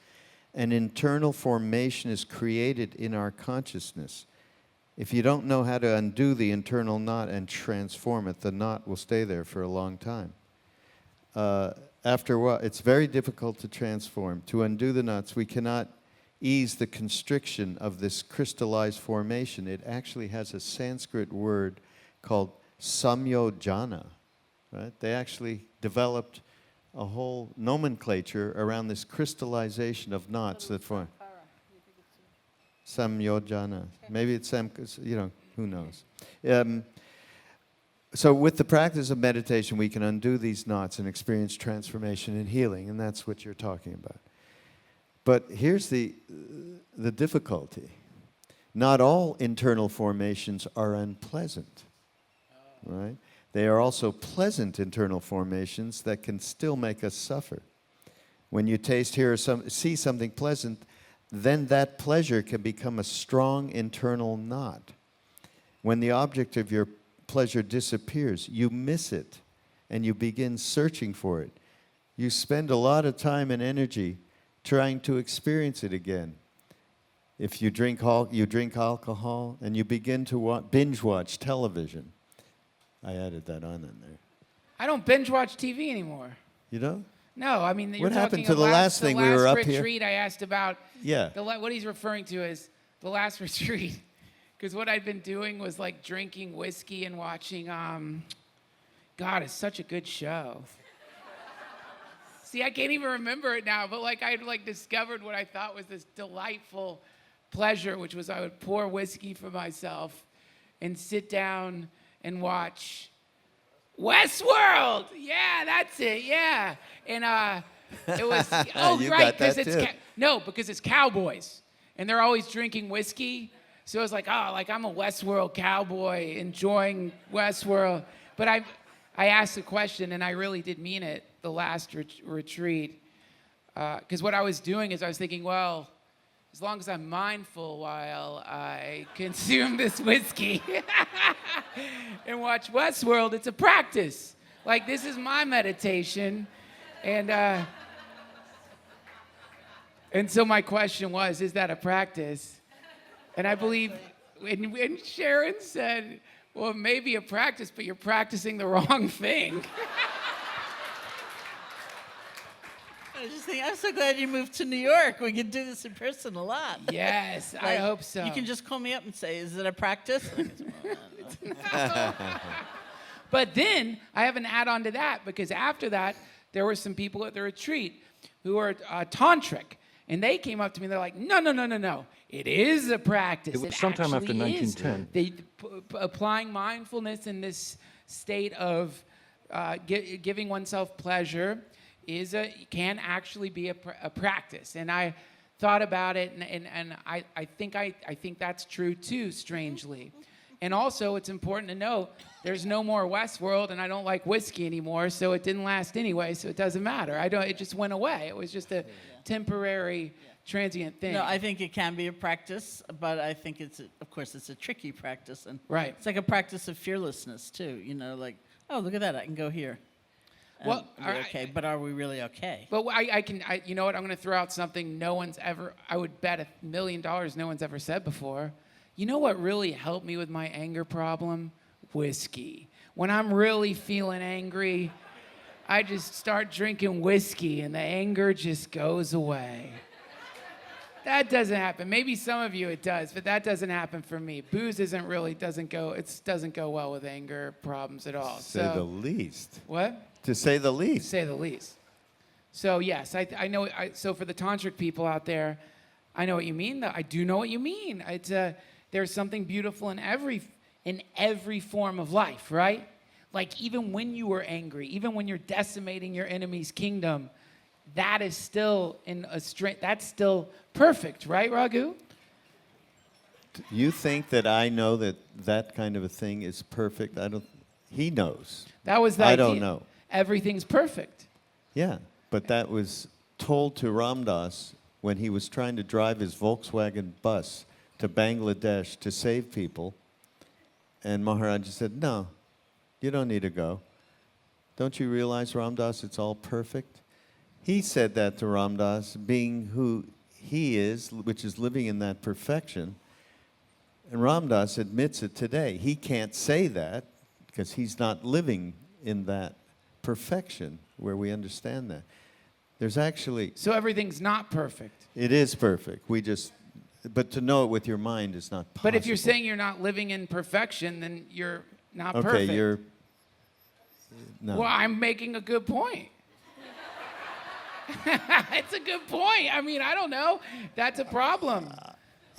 S3: an internal formation is created in our consciousness. If you don't know how to undo the internal knot and transform it, the knot will stay there for a long time. After a while, it's very difficult to transform. To undo the knots, we cannot ease the constriction of this crystallized formation. It actually has a Sanskrit word called samyojana, right? They actually developed a whole nomenclature around this crystallization of knots that form. Samyojana. Maybe it's who knows. So with the practice of meditation, we can undo these knots and experience transformation and healing, and that's what you're talking about. But here's the difficulty. Not all internal formations are unpleasant, right? They are also pleasant internal formations that can still make us suffer. When you taste, hear, or see something pleasant, then that pleasure can become a strong internal knot. When the object of your pleasure disappears, you miss it, and you begin searching for it. You spend a lot of time and energy trying to experience it again. If you drink alcohol, and you begin to binge watch television. I added that on in there.
S2: I don't binge watch TV anymore.
S3: You know?
S2: No, I mean, you're
S3: What happened to
S2: talking
S3: the last thing we were up here?
S2: The last retreat I asked about.
S3: Yeah.
S2: What he's referring to is the last retreat. Because what I'd been doing was like drinking whiskey and watching, God, it's such a good show. See, I can't even remember it now, but like I'd like discovered what I thought was this delightful pleasure, which was I would pour whiskey for myself and sit down and watch Westworld. Yeah, that's it. Yeah, and it was right because it's because it's cowboys and they're always drinking whiskey. So it was like, I'm a Westworld cowboy enjoying Westworld. But I asked a question and I really did mean it the last retreat because what I was doing is I was thinking, well, as long as I'm mindful while I consume this whiskey and watch Westworld, it's a practice. Like, this is my meditation. And so my question was, is that a practice? And I believe, and Sharon said, well, it may be a practice, but you're practicing the wrong thing.
S4: I just think, I'm so glad you moved to New York. We can do this in person a lot.
S2: Yes, I hope so.
S4: You can just call me up and say, is it a practice?
S2: But But then I have an add-on to that, because after that, there were some people at the retreat who are tantric. And they came up to me, they're like, no. It is a practice.
S5: It was sometime after
S2: actually is.
S5: 1910.
S2: Applying mindfulness in this state of giving oneself pleasure can actually be a practice. And I thought about it, and I think that's true too, strangely. And also, it's important to know there's no more Westworld, and I don't like whiskey anymore, so it didn't last anyway, so it doesn't matter. It just went away. It was just a temporary, transient thing.
S4: No, I think it can be a practice, but I think of course, it's a tricky practice, and
S2: Right.
S4: it's like a practice of fearlessness too. You know, like, oh, look at that, I can go here. And
S2: Well,
S4: be okay, but are we really okay?
S2: But you know what? I'm going to throw out something I would bet $1 million no one's ever said before. You know what really helped me with my anger problem? Whiskey. When I'm really feeling angry, I just start drinking whiskey and the anger just goes away. That doesn't happen. Maybe some of you it does, but that doesn't happen for me. Booze doesn't go well with anger problems at all.
S3: Say the least.
S2: What?
S3: To say the
S2: To
S3: least.
S2: say the least. So yes, I know. So for the tantric people out there, I know what you mean. I do know what you mean. There's something beautiful in every form of life, right? Like even when you are angry, even when you're decimating your enemy's kingdom, that is still that's still perfect, right, Raghu?
S3: You think that I know that kind of a thing is perfect? He knows.
S2: That was the
S3: I
S2: idea.
S3: don't know.
S2: Everything's perfect.
S3: Yeah, but that was told to Ram Dass when he was trying to drive his Volkswagen bus to Bangladesh to save people. And Maharaji said, no, you don't need to go. Don't you realize, Ram Dass, it's all perfect? He said that to Ram Dass, being who he is, which is living in that perfection. And Ram Dass admits it today. He can't say that because he's not living in that perfection where we understand that. There's actually...
S2: So everything's not perfect.
S3: It is perfect. But to know it with your mind is not possible.
S2: But if you're saying you're not living in perfection, then you're not
S3: okay,
S2: perfect.
S3: No.
S2: Well, I'm making a good point. It's a good point. I mean, I don't know. That's a problem.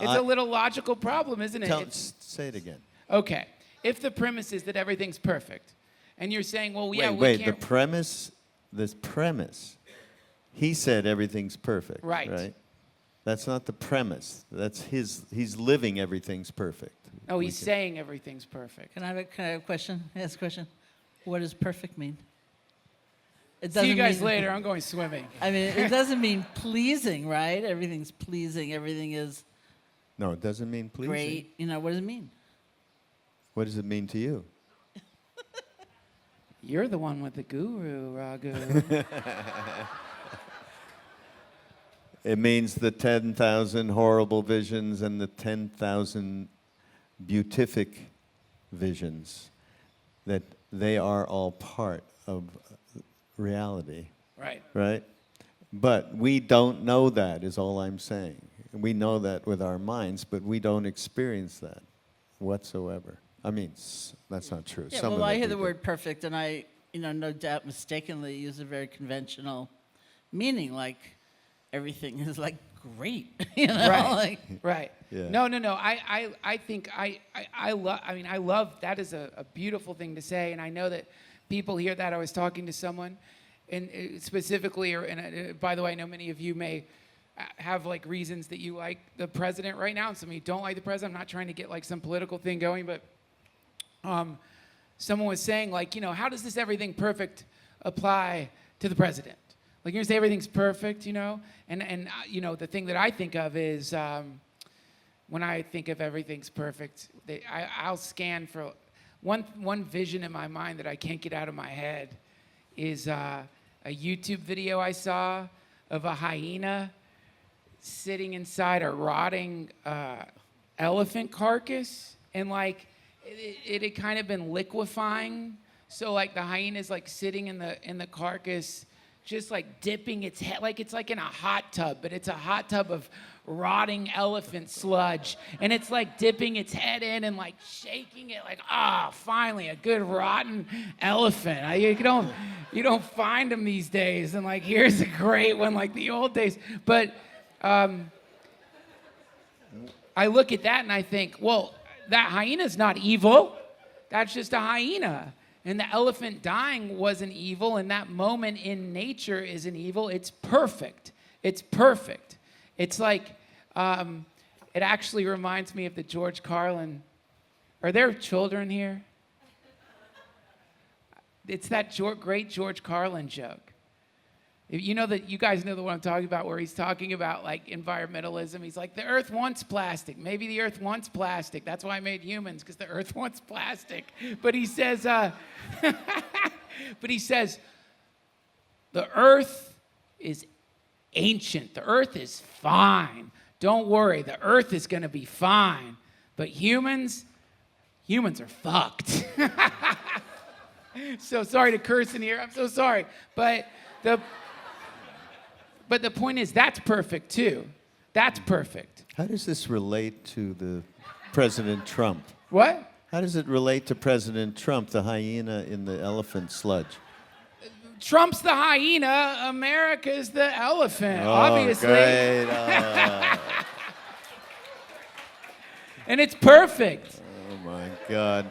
S2: It's a little logical problem, isn't it?
S3: Say it again.
S2: Okay. If the premise is that everything's perfect, and you're saying, well, yeah,
S3: Wait,
S2: we can't...
S3: this premise, he said everything's perfect.
S2: Right.
S3: That's not the premise. That's he's living everything's perfect.
S2: Oh, he's saying everything's perfect.
S4: Can I have a question? Ask a question. What does perfect mean? It
S2: See you
S4: doesn't
S2: guys
S4: mean-
S2: later. I'm going swimming.
S4: I mean, it doesn't mean pleasing, right? Everything's pleasing. Everything is
S3: No, it doesn't mean pleasing.
S4: great. You know, what does it mean?
S3: What does it mean to you?
S2: You're the one with the guru, Raghu.
S3: It means the 10,000 horrible visions and the 10,000 beatific visions, that they are all part of reality,
S2: Right.
S3: right? But we don't know that, is all I'm saying. We know that with our minds, but we don't experience that whatsoever. I mean, that's not true.
S4: Yeah,
S3: Some
S4: well,
S3: of
S4: I
S3: it
S4: hear
S3: we
S4: the
S3: do.
S4: word perfect, and I, no doubt mistakenly use a very conventional meaning, like everything is like great,
S2: Right.
S4: like
S2: Right.
S3: Yeah.
S2: No. I think I love that is a beautiful thing to say, and I know that people hear that. I was talking to someone, and specifically, by the way, I know many of you may have like reasons that you like the president right now, and some of you don't like the president. I'm not trying to get like some political thing going, but someone was saying like, how does this everything perfect apply to the president? Like you're gonna say everything's perfect, and the thing that I think of is when I think of everything's perfect, I'll scan for one vision in my mind that I can't get out of my head is a YouTube video I saw of a hyena sitting inside a rotting elephant carcass, and like it had kind of been liquefying, so like the hyena's like sitting in the carcass, just like dipping its head, like it's like in a hot tub, but it's a hot tub of rotting elephant sludge. And it's like dipping its head in and like shaking it like, finally a good rotten elephant. You don't find them these days. And like, here's a great one like the old days. But I look at that and I think, well, that hyena's not evil. That's just a hyena. And the elephant dying wasn't evil, and that moment in nature isn't evil. It's perfect. It's perfect. It's like, it actually reminds me of the George Carlin. Are there children here? It's that great George Carlin joke. You know that you guys know the one I'm talking about, where he's talking about like environmentalism. He's like, the earth wants plastic. Maybe the earth wants plastic. That's why I made humans, because the earth wants plastic. But he says, the earth is ancient. The earth is fine. Don't worry, the earth is going to be fine. But humans are fucked. So sorry to curse in here. I'm so sorry. But the point is, that's perfect too. That's perfect.
S3: How does this relate to the President Trump?
S2: What?
S3: How does it relate to President Trump, the hyena in the elephant sludge?
S2: Trump's the hyena, America's the elephant,
S3: Oh,
S2: obviously.
S3: great.
S2: And it's perfect.
S3: Oh, my God.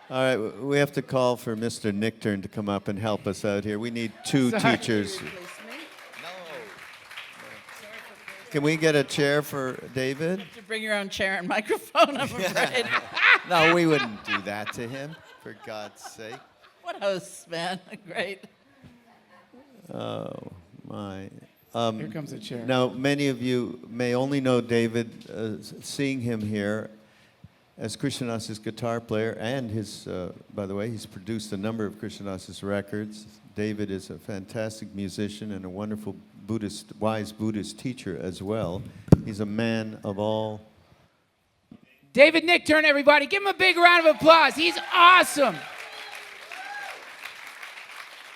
S3: All right, we have to call for Mr. Nichtern to come up and help us out here. We need two
S2: Sorry.
S3: teachers. Can we get a chair for David?
S4: To bring your own chair and microphone, I'm afraid.
S3: No, we wouldn't do that to him, for God's sake.
S4: What hosts, man. Great.
S3: Oh, my.
S2: Here comes a chair.
S3: Now, many of you may only know David, seeing him here as Krishnadasa's guitar player, and his, by the way, he's produced a number of Krishnadasa's records. David is a fantastic musician and a wonderful wise Buddhist teacher as well. He's a man of all.
S2: David Nichtern, everybody. Give him a big round of applause. He's awesome.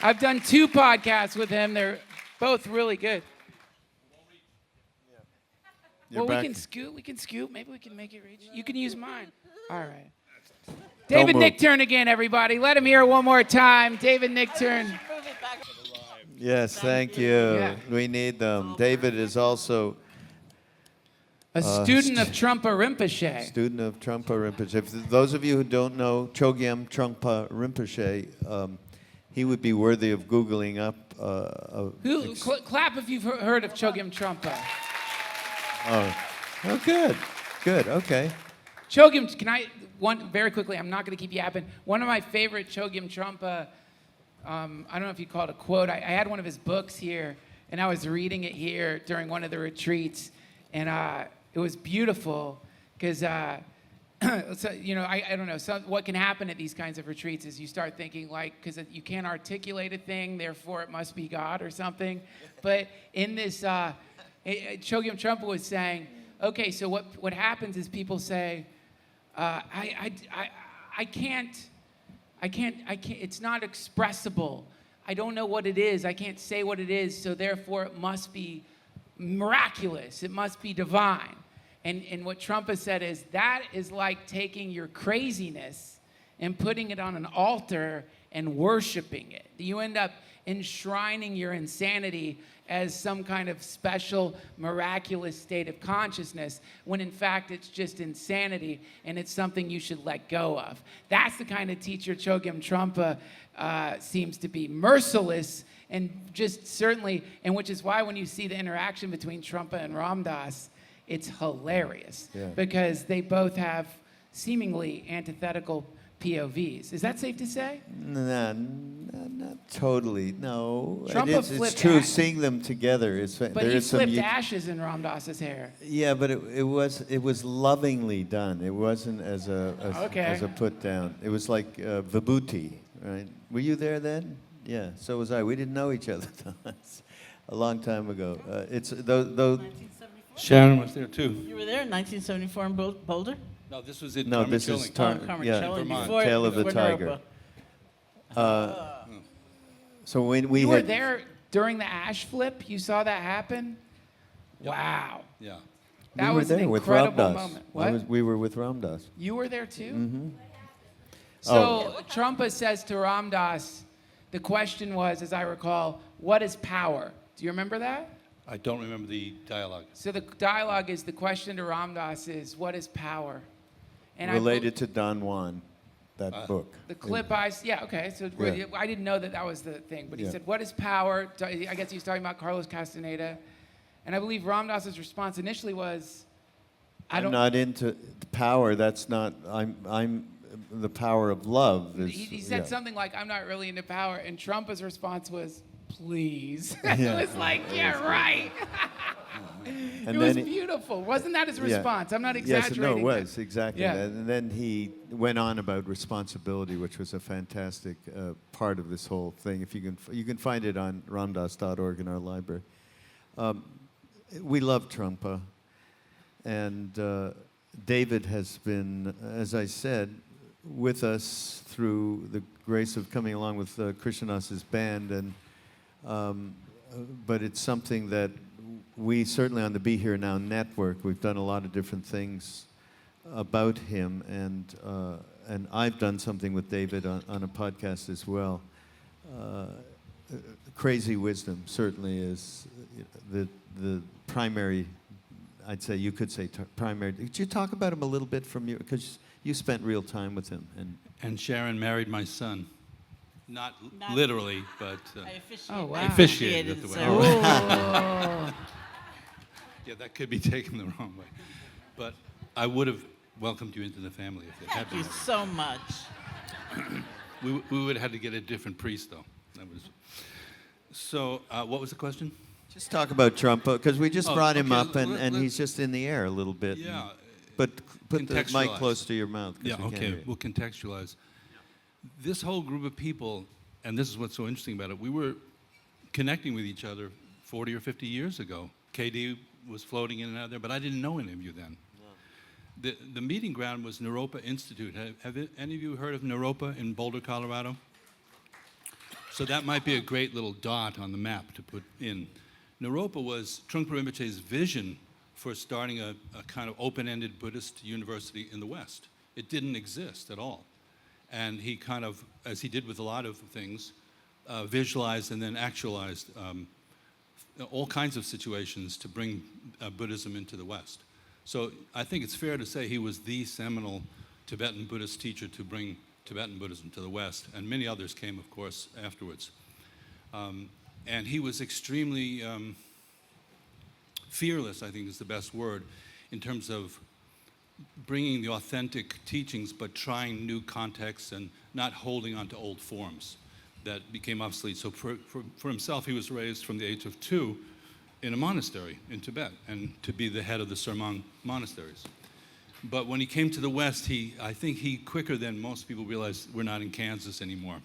S2: I've done 2 podcasts with him. They're both really good.
S3: You're
S2: Well,
S3: back.
S2: we can scoot. Maybe we can make it reach. You can use mine. All right. David Nichtern again, everybody. Let him hear it one more time. David Nichtern.
S3: Yes, thank you.
S2: Yeah.
S3: We need them. David is also
S2: A student of Trungpa Rinpoche.
S3: student of Trungpa Rinpoche. If those of you who don't know Chögyam Trungpa Rinpoche, he would be worthy of Googling up.
S2: Clap if you've heard of Chögyam Trungpa.
S3: Oh, good. Good, okay.
S2: Chögyam, very quickly, I'm not going to keep yapping. One of my favorite Chögyam Trungpa, I don't know if you call it a quote. I had one of his books here, and I was reading it here during one of the retreats, and it was beautiful because, so, I don't know. So what can happen at these kinds of retreats is you start thinking because you can't articulate a thing, therefore it must be God or something. But in this, Chögyam Trungpa was saying, okay, so what happens is people say, I can't, it's not expressible. I don't know what it is. I can't say what it is, so therefore it must be miraculous. It must be divine. And what Trungpa said is, that is like taking your craziness and putting it on an altar and worshiping it. You end up enshrining your insanity as some kind of special, miraculous state of consciousness, when in fact it's just insanity and it's something you should let go of. That's the kind of teacher Chögyam Trungpa seems to be. Merciless and just certainly, and which is why when you see the interaction between Trungpa and Ram Dass, it's hilarious. Yeah. Because they both have seemingly antithetical POVs. Is that safe to say?
S3: No, not totally. No,
S2: Trungpa
S3: it's true. Seeing them together is.
S2: But he flipped ashes in Ram Dass's hair.
S3: Yeah, but it was lovingly done. It wasn't as a put down. It was like vibhuti, right? Were you there then? Yeah, so was I. We didn't know each other. It's a long time ago. It's those.
S5: Sharon was there too.
S4: You were there in 1974 in Boulder?
S5: No, this was it.
S3: No, this is
S4: Before
S3: Tail of the Tiger. So when we
S2: were there during the ash flip, you saw that happen?
S5: Yep.
S2: Wow.
S5: Yeah.
S2: That
S3: we were
S2: was an
S3: there with
S2: incredible
S3: Ram Dass.
S2: moment. What?
S3: We were with Ram Dass.
S2: You were there too?
S3: Mm-hmm.
S2: So Trungpa says to Ram Dass, the question was, as I recall, what is power? Do you remember that?
S5: I don't remember the dialogue.
S2: So the dialogue is, the question to Ram Dass is, what is power? And
S3: Related to Don Juan, that book.
S2: the clip yeah, okay. So
S3: Yeah.
S2: I didn't know that that was the thing. But he
S3: Yeah.
S2: said, what is power? I guess he was talking about Carlos Castaneda. And I believe Ram Dass's response initially was,
S3: I'm not into the power. That's not. I'm the power of love. Is,
S2: he said
S3: yeah.
S2: something like, I'm not really into power. And Trumpa's response was, please.
S3: Yeah.
S2: It was like, yeah, right.
S3: And
S2: It was
S3: then
S2: beautiful. Wasn't that his
S3: Yeah.
S2: response? I'm not
S3: Yes,
S2: exaggerating.
S3: no, it
S2: that.
S3: was exactly.
S2: Yeah.
S3: And then he went on about responsibility, which was a fantastic part of this whole thing. If you can find it on ramdas.org in our library. We love Trungpa, and David has been, as I said, with us through the grace of coming along with Krishnadas's band, and but it's something that we certainly on the Be Here Now network, we've done a lot of different things about him, and I've done something with David on a podcast as well. Crazy Wisdom certainly is the primary, I'd say you could say primary. Did you talk about him a little bit from you, because you spent real time with him?
S5: And Sharon married my son. Not
S4: Not-
S5: literally, but
S4: I officiated.
S2: Oh, wow.
S4: I
S5: Officiated, that's the way.
S4: so-
S5: yeah, that could be taken the wrong way. But I would have welcomed you into the family if it had
S4: Thank you
S5: been.
S4: so much.
S5: We would have had to get a different priest, though. That was. So, what was the question?
S3: Just talk about Trungpa, because we just
S5: Oh,
S3: brought him
S5: okay,
S3: up, and
S5: let-
S3: he's just in the air a little bit.
S5: Yeah.
S3: But put the mic
S5: Contextualize.
S3: close to your mouth. 'cause
S5: Yeah,
S3: we can't hear
S5: okay,
S3: you.
S5: we'll contextualize. This whole group of people, and this is what's so interesting about it, we were connecting with each other 40 or 50 years ago. KD was floating in and out there, but I didn't know any of you then. No. The meeting ground was Naropa Institute. Have any of you heard of Naropa in Boulder, Colorado? So that might be a great little dot on the map to put in. Naropa was Trungpa Rinpoche's vision for starting a kind of open-ended Buddhist university in the West. It didn't exist at all. And he kind of, as he did with a lot of things, visualized and then actualized all kinds of situations to bring Buddhism into the West. So I think it's fair to say he was the seminal Tibetan Buddhist teacher to bring Tibetan Buddhism to the West, and many others came, of course, afterwards. And he was extremely fearless, I think is the best word, in terms of bringing the authentic teachings, but trying new contexts and not holding on to old forms that became obsolete. So for himself, he was raised from the age of 2 in a monastery in Tibet, and to be the head of the Sermon monasteries. But when he came to the West, I think he quicker than most people realized we're not in Kansas anymore,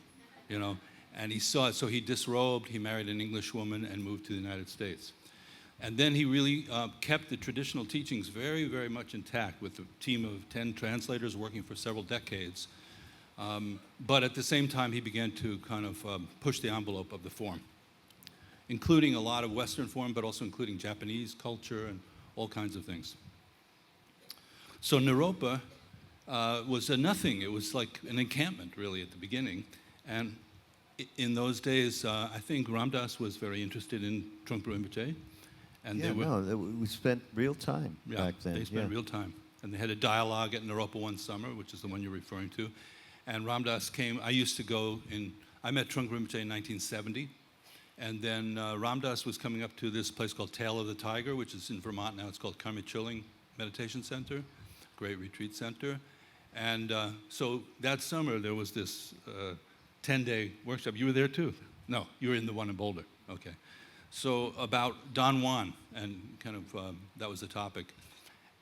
S5: you know. And he saw it, so he disrobed, he married an English woman and moved to the United States. And then he really kept the traditional teachings very, very much intact with a team of 10 translators working for several decades. But at the same time, he began to kind of push the envelope of the form, including a lot of Western form, but also including Japanese culture and all kinds of things. So Naropa was a nothing. It was like an encampment, really, at the beginning. And in those days, I think Ram Dass was very interested in Trungpa Rinpoche. And
S3: we spent real time back then.
S5: They spent real time. And they had a dialogue at Naropa one summer, which is the one you're referring to. And Ram Dass came. I used to go I met Trungpa Rinpoche in 1970. And then Ram Dass was coming up to this place called Tail of the Tiger, which is in Vermont now. It's called Karma Chilling Meditation Center, great retreat center. And so that summer, there was this 10-day workshop. You were there too? No, you were in the one in Boulder. Okay. So about Don Juan, and kind of that was the topic.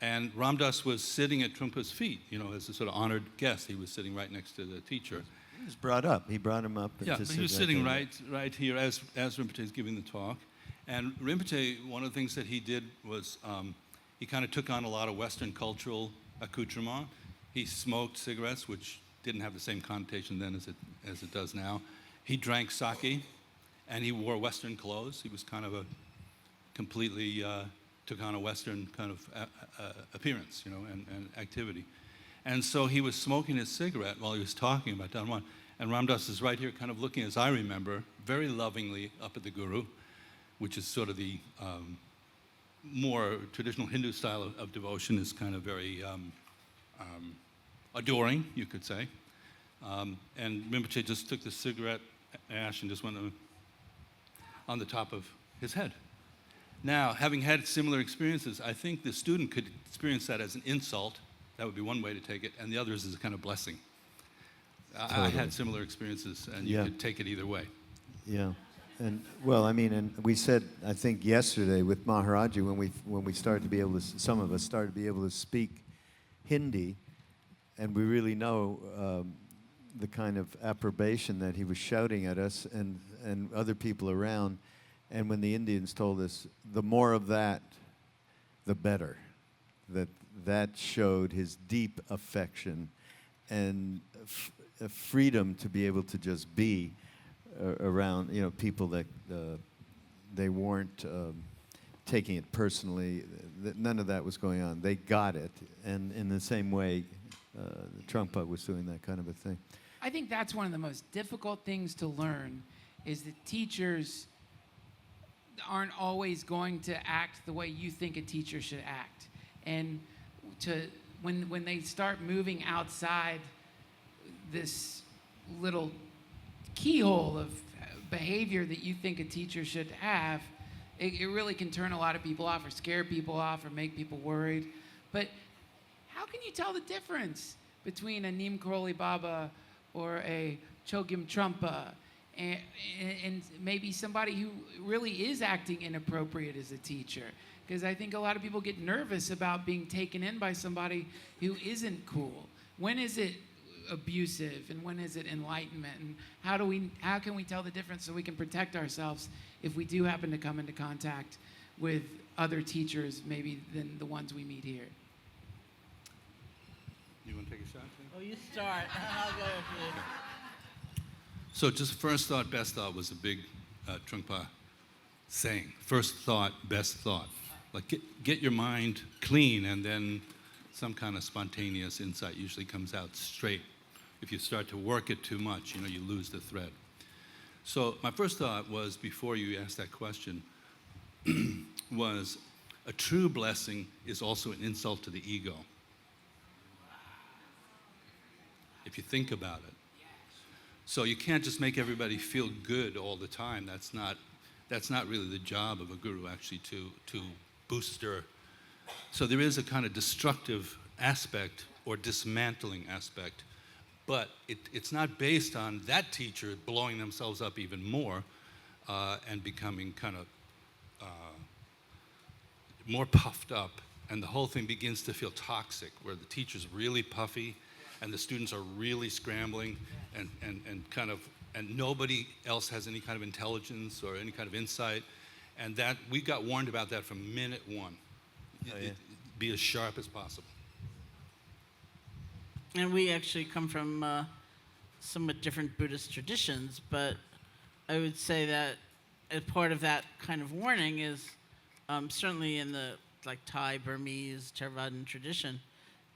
S5: And Ram Dass was sitting at Trungpa's feet, you know, as a sort of honored guest. He was sitting right next to the teacher.
S3: He was brought up. He brought him up.
S5: Yeah, but he was sitting right here as Rinpoche is giving the talk. And Rinpoche, one of the things that he did was he kind of took on a lot of Western cultural accoutrement. He smoked cigarettes, which didn't have the same connotation then as it does now. He drank sake, and he wore Western clothes. He was kind of a completely took on a Western kind of appearance, and activity. And so he was smoking his cigarette while he was talking about Don Juan. And Ram Dass is right here kind of looking, as I remember, very lovingly up at the Guru, which is sort of the more traditional Hindu style of devotion, is kind of very adoring, you could say. And Rinpoche just took the cigarette ash and just went on the top of his head. Now, having had similar experiences, I think the student could experience that as an insult. That would be one way to take it, and the other is as a kind of blessing. I had similar experiences, and you could take it either way.
S3: Yeah. And well, I mean, and we said, I think yesterday with Maharaji, when we started to be able to, some of us started to be able to speak Hindi, and we really know the kind of approbation that he was shouting at us and other people around. And when the Indians told us, the more of that, the better. That showed his deep affection and a freedom to be able to just be around, people that they weren't taking it personally. None of that was going on. They got it, and in the same way, Trungpa was doing that kind of a thing.
S2: I think that's one of the most difficult things to learn, is that teachers aren't always going to act the way you think a teacher should act. And when they start moving outside this little keyhole of behavior that you think a teacher should have, it really can turn a lot of people off or scare people off or make people worried. But how can you tell the difference between a Neem Karoli Baba or a Chögyam Trungpa and maybe somebody who really is acting inappropriate as a teacher? Because I think a lot of people get nervous about being taken in by somebody who isn't cool. When is it abusive and when is it enlightenment? And how can we tell the difference so we can protect ourselves if we do happen to come into contact with other teachers maybe than the ones we meet here?
S5: You want to take a shot, Tim?
S4: Oh, you start. I'll go with you.
S5: So just first thought, best thought was a big Trungpa saying. First thought, best thought. Like get your mind clean, and then some kind of spontaneous insight usually comes out straight. If you start to work it too much, you lose the thread. So my first thought was, before you asked that question, was a true blessing is also an insult to the ego. If you think about it. So you can't just make everybody feel good all the time. That's not really the job of a guru, actually, to booster. So there is a kind of destructive aspect or dismantling aspect, but it's not based on that teacher blowing themselves up even more and becoming kind of more puffed up, and the whole thing begins to feel toxic, where the teacher's really puffy and the students are really scrambling and nobody else has any kind of intelligence or any kind of insight. And that we got warned about that from minute one. Be as sharp as possible.
S4: And we actually come from somewhat different Buddhist traditions, but I would say that as part of that kind of warning is certainly in the Thai, Burmese, Theravadan tradition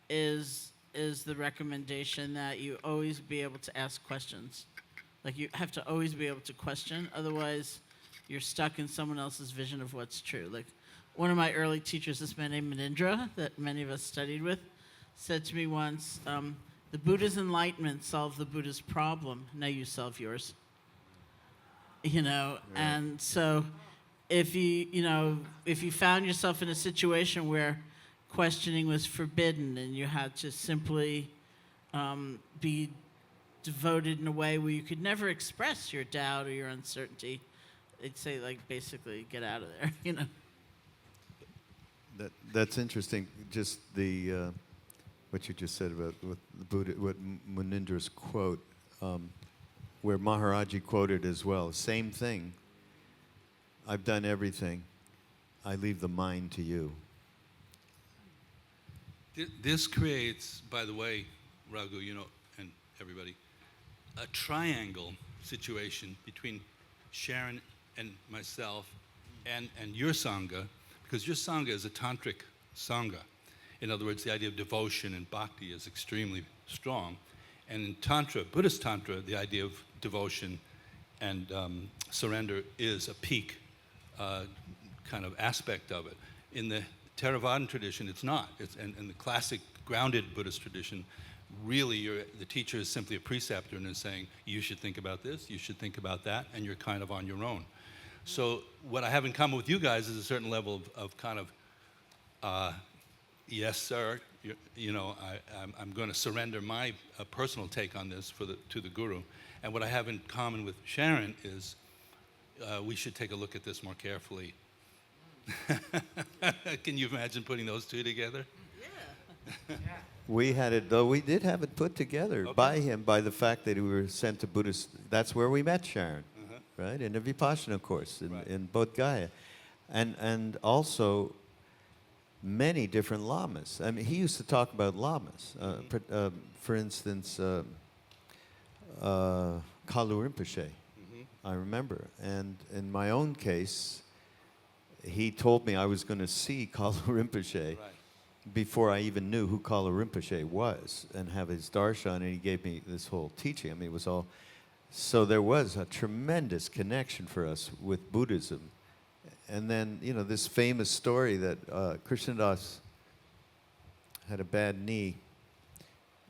S4: is the recommendation that you always be able to ask questions. Like, you have to always be able to question, otherwise you're stuck in someone else's vision of what's true. Like, one of my early teachers, this man named Manindra, that many of us studied with, said to me once, the Buddha's enlightenment solved the Buddha's problem, now you solve yours. Right. And so if you found yourself in a situation where questioning was forbidden and you had to simply be devoted in a way where you could never express your doubt or your uncertainty, they'd say, basically, get out of there,
S3: That's interesting. Just the what you just said about what the Buddha, what Munindra's quote, where Maharaji quoted as well. Same thing. I've done everything. I leave the mind to you.
S5: This creates, by the way, Raghu, and everybody, a triangle situation between Sharon and myself and your Sangha, because your Sangha is a tantric Sangha. In other words, the idea of devotion and bhakti is extremely strong. And in Tantra, Buddhist Tantra, the idea of devotion and surrender is a peak kind of aspect of it. In the Theravadan tradition, it's not. In the classic grounded Buddhist tradition, really the teacher is simply a preceptor and is saying, you should think about this, you should think about that, and you're kind of on your own. So what I have in common with you guys is a certain level of kind of, yes, sir, I'm going to surrender my personal take on this to the Guru. And what I have in common with Sharon is we should take a look at this more carefully. Can you imagine putting those two together?
S4: Yeah.
S3: We had it, though we did have it put together by him, by the fact that we were sent to Buddhist. That's where we met Sharon, right? In the Vipassana course in Bodh Gaya. And also many different lamas. I mean, he used to talk about lamas. For instance, Kalu Rinpoche, I remember. And in my own case, he told me I was going to see Kalu Rinpoche before I even knew who Kalu Rinpoche was and have his darshan, and he gave me this whole teaching. I mean, it was all... So there was a tremendous connection for us with Buddhism. And then, this famous story that Krishnadas had a bad knee,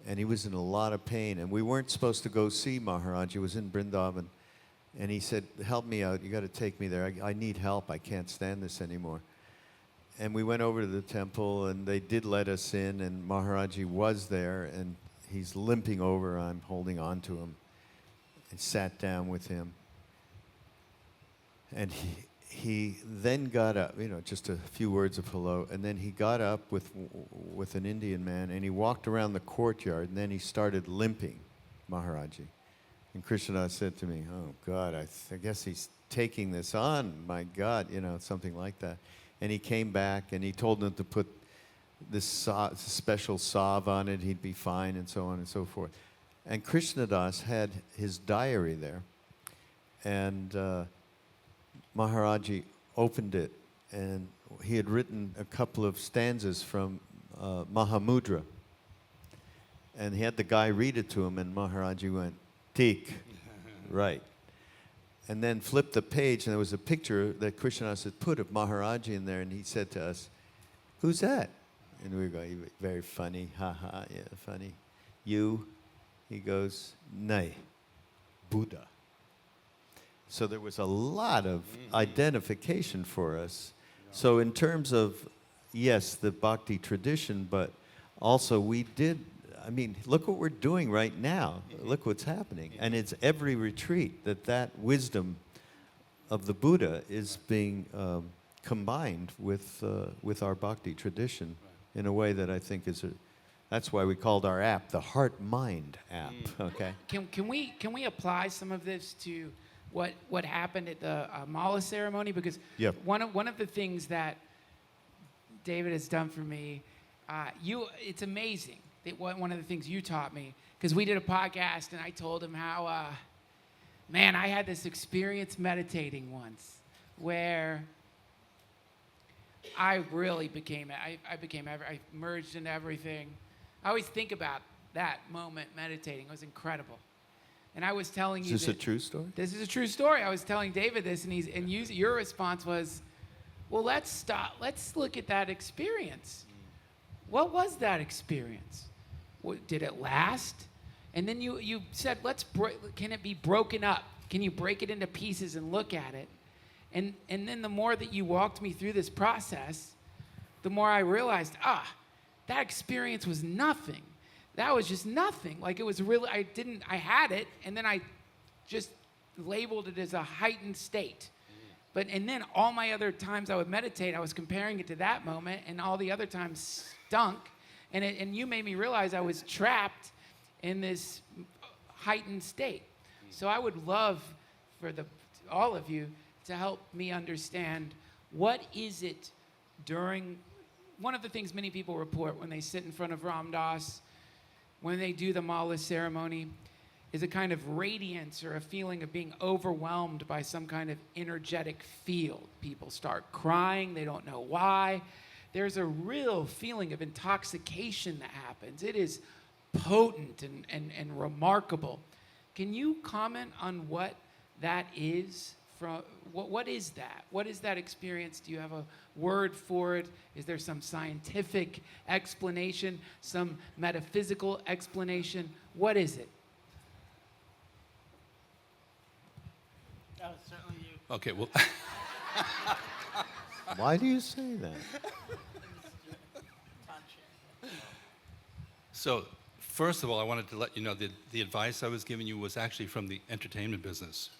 S3: and he was in a lot of pain, and we weren't supposed to go see Maharaj. He was in Vrindavan, and he said, help me out, you got to take me there. I need help, I can't stand this anymore. And we went over to the temple, and they did let us in, and Maharaji was there, and he's limping over. I'm holding on to him, and sat down with him. And he then got up, just a few words of hello, and then he got up with an Indian man, and he walked around the courtyard, and then he started limping, Maharaji. And Krishnadas said to me, oh, God, I guess he's taking this on, my God, something like that. And he came back, and he told them to put this special salve on it, he'd be fine, and so on and so forth. And Krishnadas had his diary there, and Maharaji opened it, and he had written a couple of stanzas from Mahamudra. And he had the guy read it to him, and Maharaji went, Teek, right. And then flipped the page, and there was a picture that Krishnadas had put of Maharaji in there, and he said to us, who's that? And we were going, very funny, ha, yeah, funny. You? He goes, Nay, Buddha. So there was a lot of identification for us. So in terms of, yes, the bhakti tradition, but also we did, look what we're doing right now. Look what's happening. And it's every retreat that wisdom of the Buddha is being combined with our bhakti tradition in a way that I think that's why we called our app the Heart Mind app, okay?
S2: Can we apply some of this to what happened at the mala ceremony? Because one of the things that David has done for me, it's amazing. One of the things you taught me, because we did a podcast and I told him how, I had this experience meditating once where I really became, I merged into everything. I always think about that moment meditating. It was incredible. And I was telling you,
S3: is this a true story?
S2: This is a true story. I was telling David this, and your response was, well, let's stop. Let's look at that experience. What was that experience? Did it last? And then you said, can it be broken up? Can you break it into pieces and look at it? And then the more that you walked me through this process, the more I realized, that experience was nothing. That was just nothing. Like, it was really, I had it, and then I just labeled it as a heightened state. And then all my other times I would meditate, I was comparing it to that moment, and all the other times stunk. And you made me realize I was trapped in this heightened state. So I would love for all of you to help me understand, what is it during, one of the things many people report when they sit in front of Ram Dass, when they do the mala ceremony, is a kind of radiance or a feeling of being overwhelmed by some kind of energetic field. People start crying, they don't know why. There's a real feeling of intoxication that happens. It is potent and remarkable. Can you comment on what that is? What is that? What is that experience? Do you have a word for it? Is there some scientific explanation, some metaphysical explanation? What is it?
S4: Oh, certainly you.
S5: Okay, well,
S3: Why do you say that?
S5: so first of all, I wanted to let you know that the advice I was giving you was actually from the entertainment business.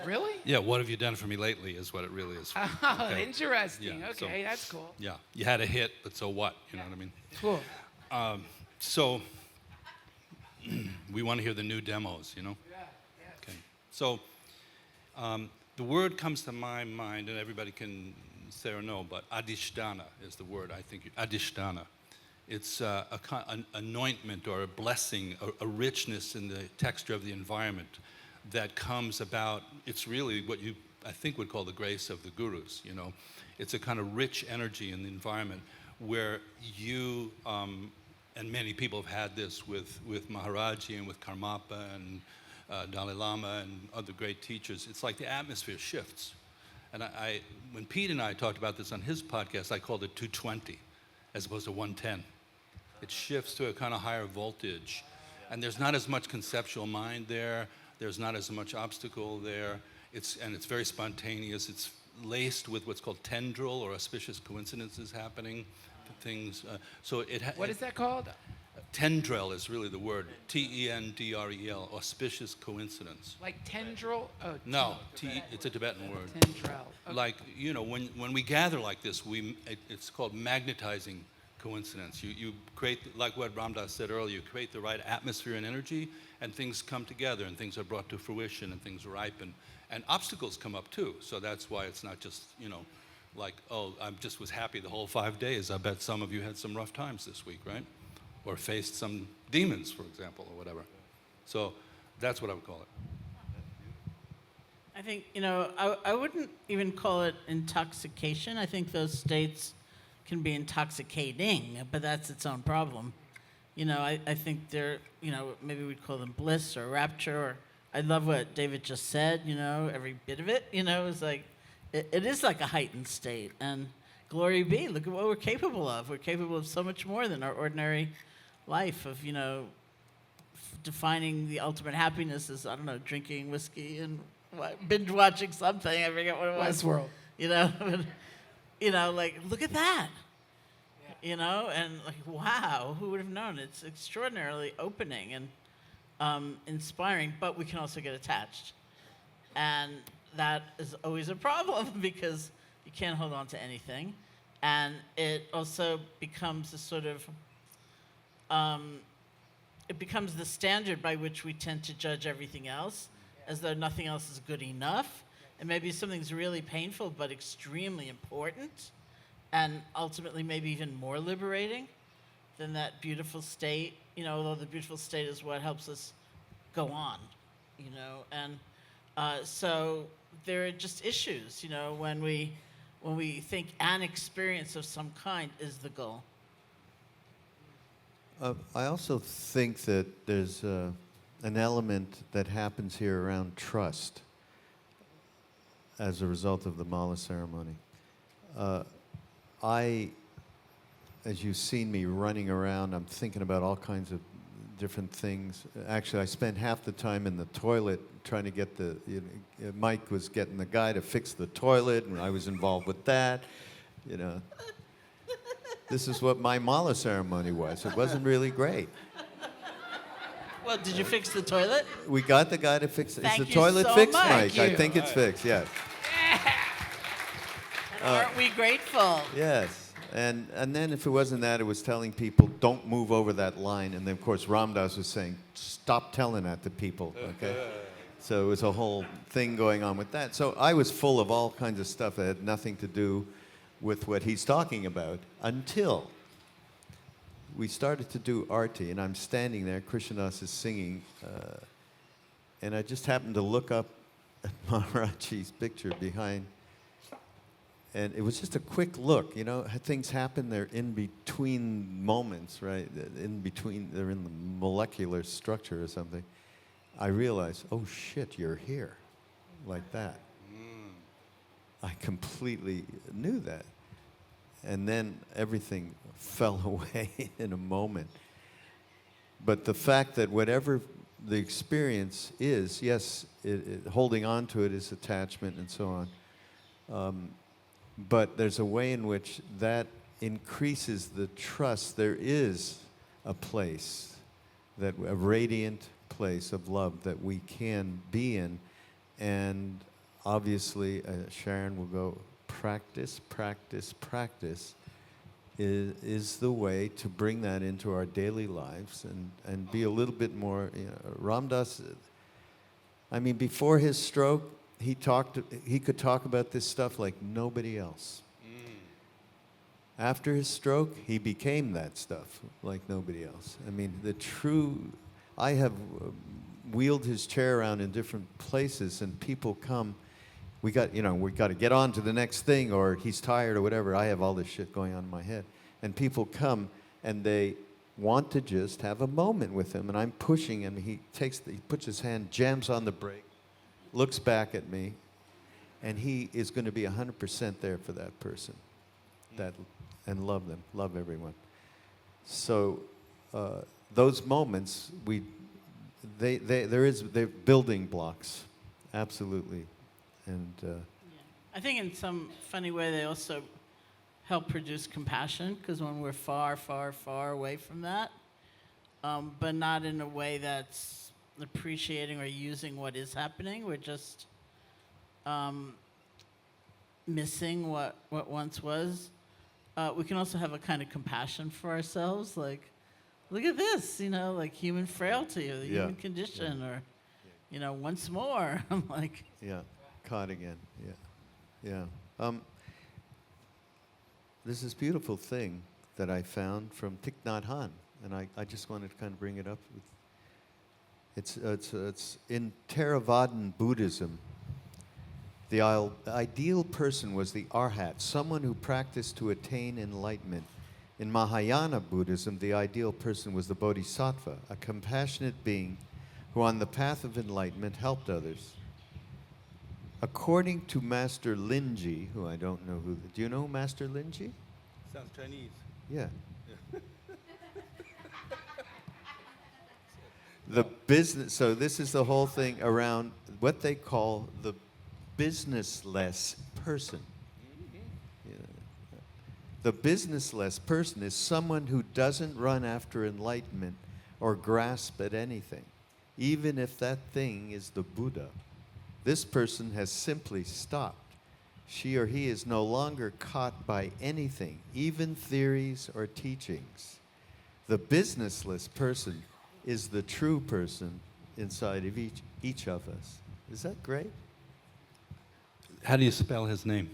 S2: Really?
S5: Yeah, what have you done for me lately is what it really is.
S2: Oh,
S5: Okay.
S2: interesting.
S5: Yeah,
S2: Okay,
S5: so-
S2: that's cool.
S5: Yeah, you had a hit, but so what? You know what I mean?
S2: Cool.
S5: So we want to hear the new demos, you know?
S2: Yeah, yeah.
S5: Okay. So the word comes to my mind, and everybody can say or no, but adhisthana is the word, I think. Adhisthana. It's an anointment or a blessing, a richness in the texture of the environment that comes about. It's really what you, I think, would call the grace of the gurus, you know. It's a kind of rich energy in the environment where you, and many people have had this with Maharaji and with Karmapa and Dalai Lama and other great teachers. It's like the atmosphere shifts. And when Pete and I talked about this on his podcast, I called it 220 as opposed to 110. It shifts to a kind of higher voltage. And there's not as much conceptual mind there. There's not as much obstacle there. It's very spontaneous. It's laced with what's called tendril or auspicious coincidences happening. Things.
S2: What is that called?
S5: Tendril is really the word. Tendrel, auspicious coincidence.
S2: Like tendril? Oh,
S5: No, it's a Tibetan word.
S2: tendril. Okay.
S5: Like, you know, when we gather like this, it's called magnetizing coincidence. You create, like what Ramdas said earlier, you create the right atmosphere and energy, and things come together, and things are brought to fruition, and things ripen. And obstacles come up too, so that's why it's not just, you know, like, oh, I just was happy the whole 5 days. I bet some of you had some rough times this week, right? Or faced some demons, for example, or whatever. So that's what I would call it.
S4: I think, you know, I wouldn't even call it intoxication. I think those states can be intoxicating, but that's its own problem. You know, I think they're, you know, maybe we'd call them bliss or rapture. Or I love what David just said, you know, every bit of it, you know, is like, it is like a heightened state. And glory be, look at what we're capable of. We're capable of so much more than our ordinary life of, you know, defining the ultimate happiness as, I don't know, drinking whiskey and binge watching something. I forget what it was.
S2: Westworld.
S4: You know, you know, like, look at that. You know, and like, wow, who would have known? It's extraordinarily opening and inspiring, but we can also get attached. And that is always a problem because you can't hold on to anything. And it also becomes a sort of, it becomes the standard by which we tend to judge everything else, as though nothing else is good enough. And maybe something's really painful but extremely important, and ultimately maybe even more liberating than that beautiful state, you know, although the beautiful state is what helps us go on, you know. And so there are just issues, you know, when we think an experience of some kind is the goal.
S3: I also think that there's an element that happens here around trust as a result of the mala ceremony. As you've seen me running around, I'm thinking about all kinds of different things. Actually, I spent half the time in the toilet trying to get Mike was getting the guy to fix the toilet, and I was involved with that, you know. This is what my mala ceremony was. It wasn't really great.
S4: Well, did you fix the toilet?
S3: We got the guy to fix it. Is
S4: Thank
S3: the
S4: you
S3: toilet
S4: so
S3: fixed,
S4: much.
S3: Mike?
S2: Thank
S3: I
S2: you.
S3: think it's fixed, yes.
S4: And aren't we grateful?
S3: Yes. And then if it wasn't that, it was telling people, don't move over that line. And then, of course, Ramdas was saying, stop telling that to people, okay? So it was a whole thing going on with that. So I was full of all kinds of stuff that had nothing to do with what he's talking about until we started to do arti. And I'm standing there, Krishnadas is singing, And I just happened to look up at Maharaji's picture behind, and it was just a quick look. You know, things happen, they're in between moments, right? In between, they're in the molecular structure or something. I realized, oh shit, you're here, like that. I completely knew that. And then everything fell away in a moment. But the fact that whatever the experience is, yes, holding on to it is attachment and so on. But there's a way in which that increases the trust. There is a place, a radiant place of love that we can be in. And obviously, Sharon will go, practice, practice, practice is the way to bring that into our daily lives and be a little bit more, you know, Ram Dass, I mean, before his stroke, he could talk about this stuff like nobody else. After his stroke, he became that stuff like nobody else. I mean, I have wheeled his chair around in different places, and people come, we got to get on to the next thing, or he's tired or whatever. I have all this shit going on in my head. And people come and they want to just have a moment with him, and I'm pushing him. He puts his hand, jams on the brake, looks back at me, and he is going to be 100% there for that person, and love them, love everyone. So those moments, they're building blocks, absolutely, and.
S4: I think in some funny way they also help produce compassion, because when we're far, far, far away from that, but not in a way that's appreciating or using what is happening, we're just missing what once was. We can also have a kind of compassion for ourselves, like, look at this, you know, like human frailty or the human condition, or, you know, once more. I'm like...
S3: Yeah, caught again, yeah. There's this beautiful thing that I found from Thich Nhat Hanh, and I just wanted to kind of bring it up. It's in Theravadan Buddhism. The ideal person was the arhat, someone who practiced to attain enlightenment. In Mahayana Buddhism, the ideal person was the bodhisattva, a compassionate being who on the path of enlightenment helped others. According to Master Linji, who I don't know who, do you know Master Linji?
S5: Sounds Chinese.
S3: Yeah. So this is the whole thing around what they call the businessless person. Yeah. The businessless person is someone who doesn't run after enlightenment or grasp at anything, even if that thing is the Buddha. This person has simply stopped. She or he is no longer caught by anything, even theories or teachings. The businessless person is the true person inside of each of us. Is that great?
S5: How do you spell his name?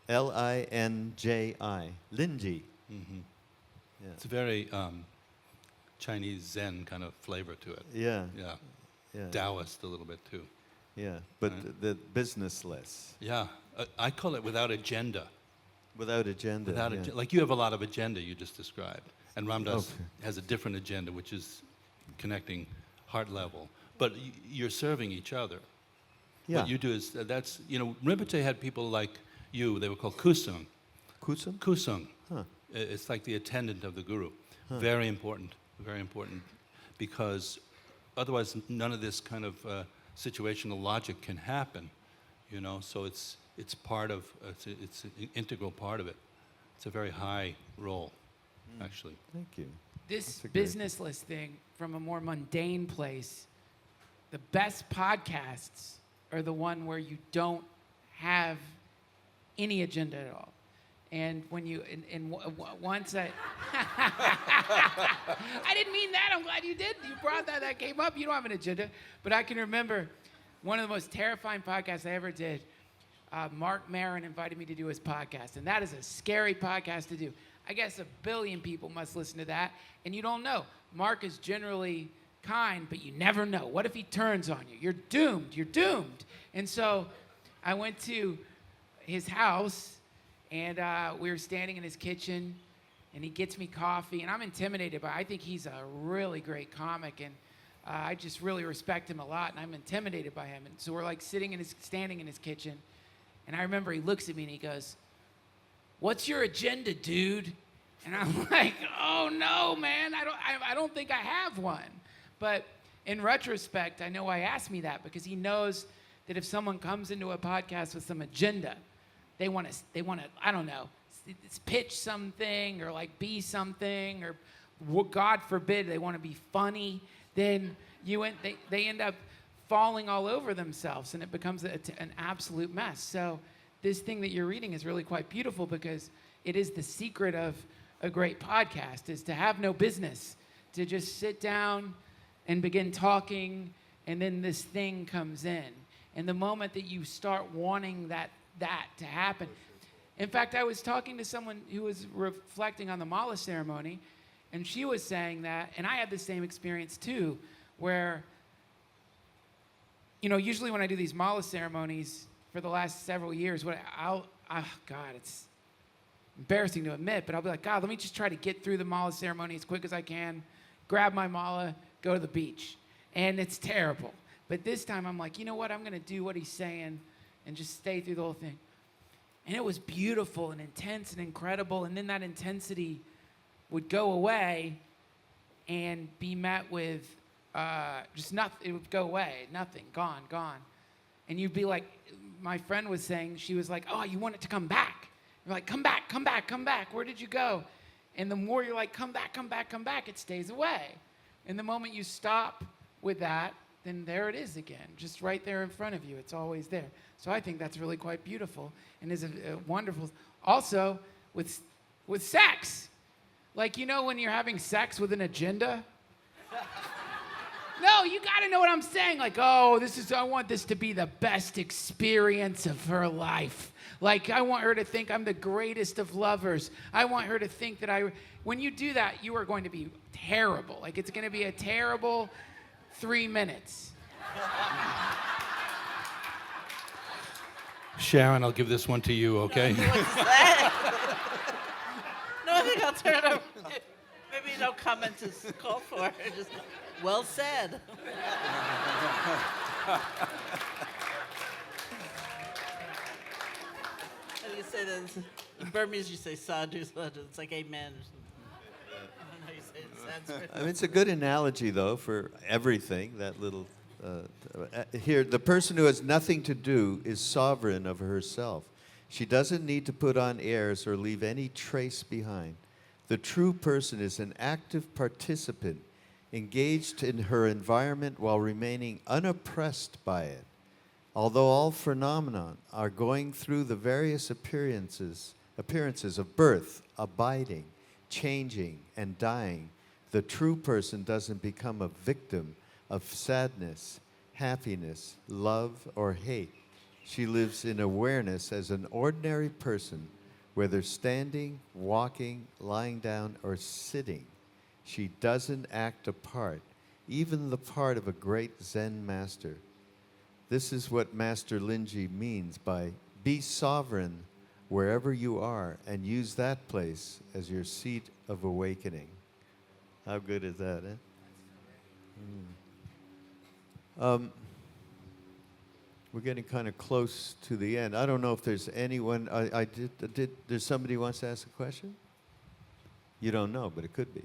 S3: Linji. Linji.
S5: Mm-hmm.
S3: Yeah.
S5: It's a very Chinese Zen kind of flavor to it.
S3: Yeah.
S5: Yeah.
S3: Yeah.
S5: Taoist a little bit too.
S3: Yeah, but
S5: Right.
S3: the businessless.
S5: Yeah, I call it without agenda.
S3: Without agenda.
S5: Without
S3: yeah.
S5: like you have a lot of agenda you just described, and Ram Dass
S3: Okay.
S5: has a different agenda, which is connecting heart level. But you're serving each other.
S3: Yeah.
S5: What you do is Rinpoche had people like you. They were called kusung.
S3: Kusum?
S5: Kusung.
S3: Huh.
S5: It's like the attendant of the guru. Very important, because otherwise none of this kind of situational logic can happen, you know. So it's part of it's an integral part of it. It's a very high role, actually.
S3: Thank you.
S2: This
S3: That's a great-
S2: businessless thing from a more mundane place, the best podcasts are the one where you don't have any agenda at all. And when you, once I, I didn't mean that, I'm glad you did. You brought that came up. You don't have an agenda. But I can remember one of the most terrifying podcasts I ever did. Mark Maron invited me to do his podcast, and that is a scary podcast to do. I guess 1 billion people must listen to that, and you don't know. Mark is generally kind, but you never know. What if he turns on you? You're doomed. You're doomed. And so I went to his house, and we were standing in his kitchen, and he gets me coffee, and I'm intimidated by I think he's a really great comic, and I just really respect him a lot, and I'm intimidated by him. And so we're like standing in his kitchen, and I remember he looks at me and he goes, "What's your agenda, dude?" And I'm like, "Oh no, man, I don't think I have one." But in retrospect, I know why he asked me that, because he knows that if someone comes into a podcast with some agenda, they want to, I don't know, it's pitch something or like be something, or God forbid they want to be funny, then they end up falling all over themselves, and it becomes an absolute mess. So this thing that you're reading is really quite beautiful, because it is the secret of a great podcast, is to have no business, to just sit down and begin talking, and then this thing comes in. And the moment that you start wanting that to happen. In fact, I was talking to someone who was reflecting on the mala ceremony, and she was saying that, and I had the same experience too, where, usually when I do these mala ceremonies for the last several years, God, it's embarrassing to admit, but I'll be like, God, let me just try to get through the mala ceremony as quick as I can, grab my mala, go to the beach. And it's terrible. But this time I'm like, you know what? I'm going to do what he's saying and just stay through the whole thing. And it was beautiful and intense and incredible. And then that intensity would go away and be met with just nothing. It would go away, nothing, gone. And you'd be like, my friend was saying, she was like, oh, you want it to come back. You're like, come back. Where did you go? And the more you're like, come back, it stays away. And the moment you stop with that, then there it is again, just right there in front of you. It's always there. So I think that's really quite beautiful, and is a wonderful. Also, with sex, like, when you're having sex with an agenda. No, you got to know what I'm saying. Like, oh, I want this to be the best experience of her life. Like, I want her to think I'm the greatest of lovers. I want her to think that when you do that, you are going to be terrible. Like, it's going to be a terrible 3 minutes.
S5: Sharon, I'll give this one to you, okay?
S4: No, I think I'll turn it over. Maybe no comment is called for. Just well said. How do you say that? In Burmese, you say sadhu, sadhu. It's like amen. I don't know how you say it in Sanskrit.
S3: I mean, it's a good analogy, though, for everything, that little... here, the person who has nothing to do is sovereign of herself. She doesn't need to put on airs or leave any trace behind. The true person is an active participant, engaged in her environment while remaining unoppressed by it. Although all phenomena are going through the various appearances of birth, abiding, changing, and dying, the true person doesn't become a victim of sadness, happiness, love, or hate. She lives in awareness as an ordinary person, whether standing, walking, lying down, or sitting. She doesn't act a part, even the part of a great Zen master. This is what Master Linji means by be sovereign wherever you are and use that place as your seat of awakening. How good is that, eh? We're getting kind of close to the end. I don't know if there's anyone. There's somebody who wants to ask a question? You don't know, but it could be.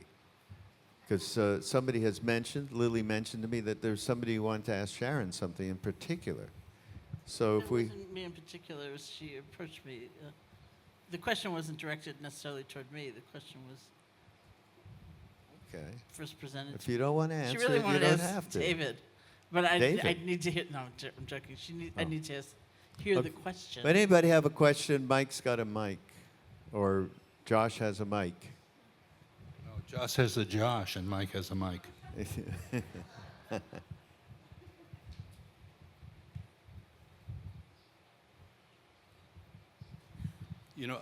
S3: Because somebody has mentioned, Lily mentioned to me that there's somebody who wanted to ask Sharon something in particular. So if we...
S4: It wasn't me in particular. It was she approached me. The question wasn't directed necessarily toward me. The question was first presented
S3: if you don't want to answer,
S4: she really wanted
S3: you don't
S4: to ask
S3: have to.
S4: David. But I need to hear. No, I'm joking. I need to hear the question.
S3: But anybody have a question? Mike's got a mic, or Josh has a mic.
S5: No, Josh has a Josh, and Mike has a Mike.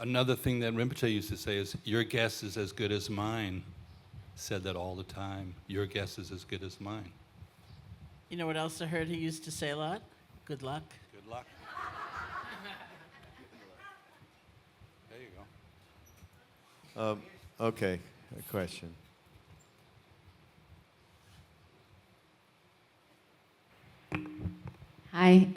S5: Another thing that Rinpoche used to say is, your guess is as good as mine. said that all the time. Your guess is as good as mine.
S4: You know what else I heard he used to say a lot? Good luck.
S5: Good luck. There you go.
S3: Okay, a question.
S6: Hi.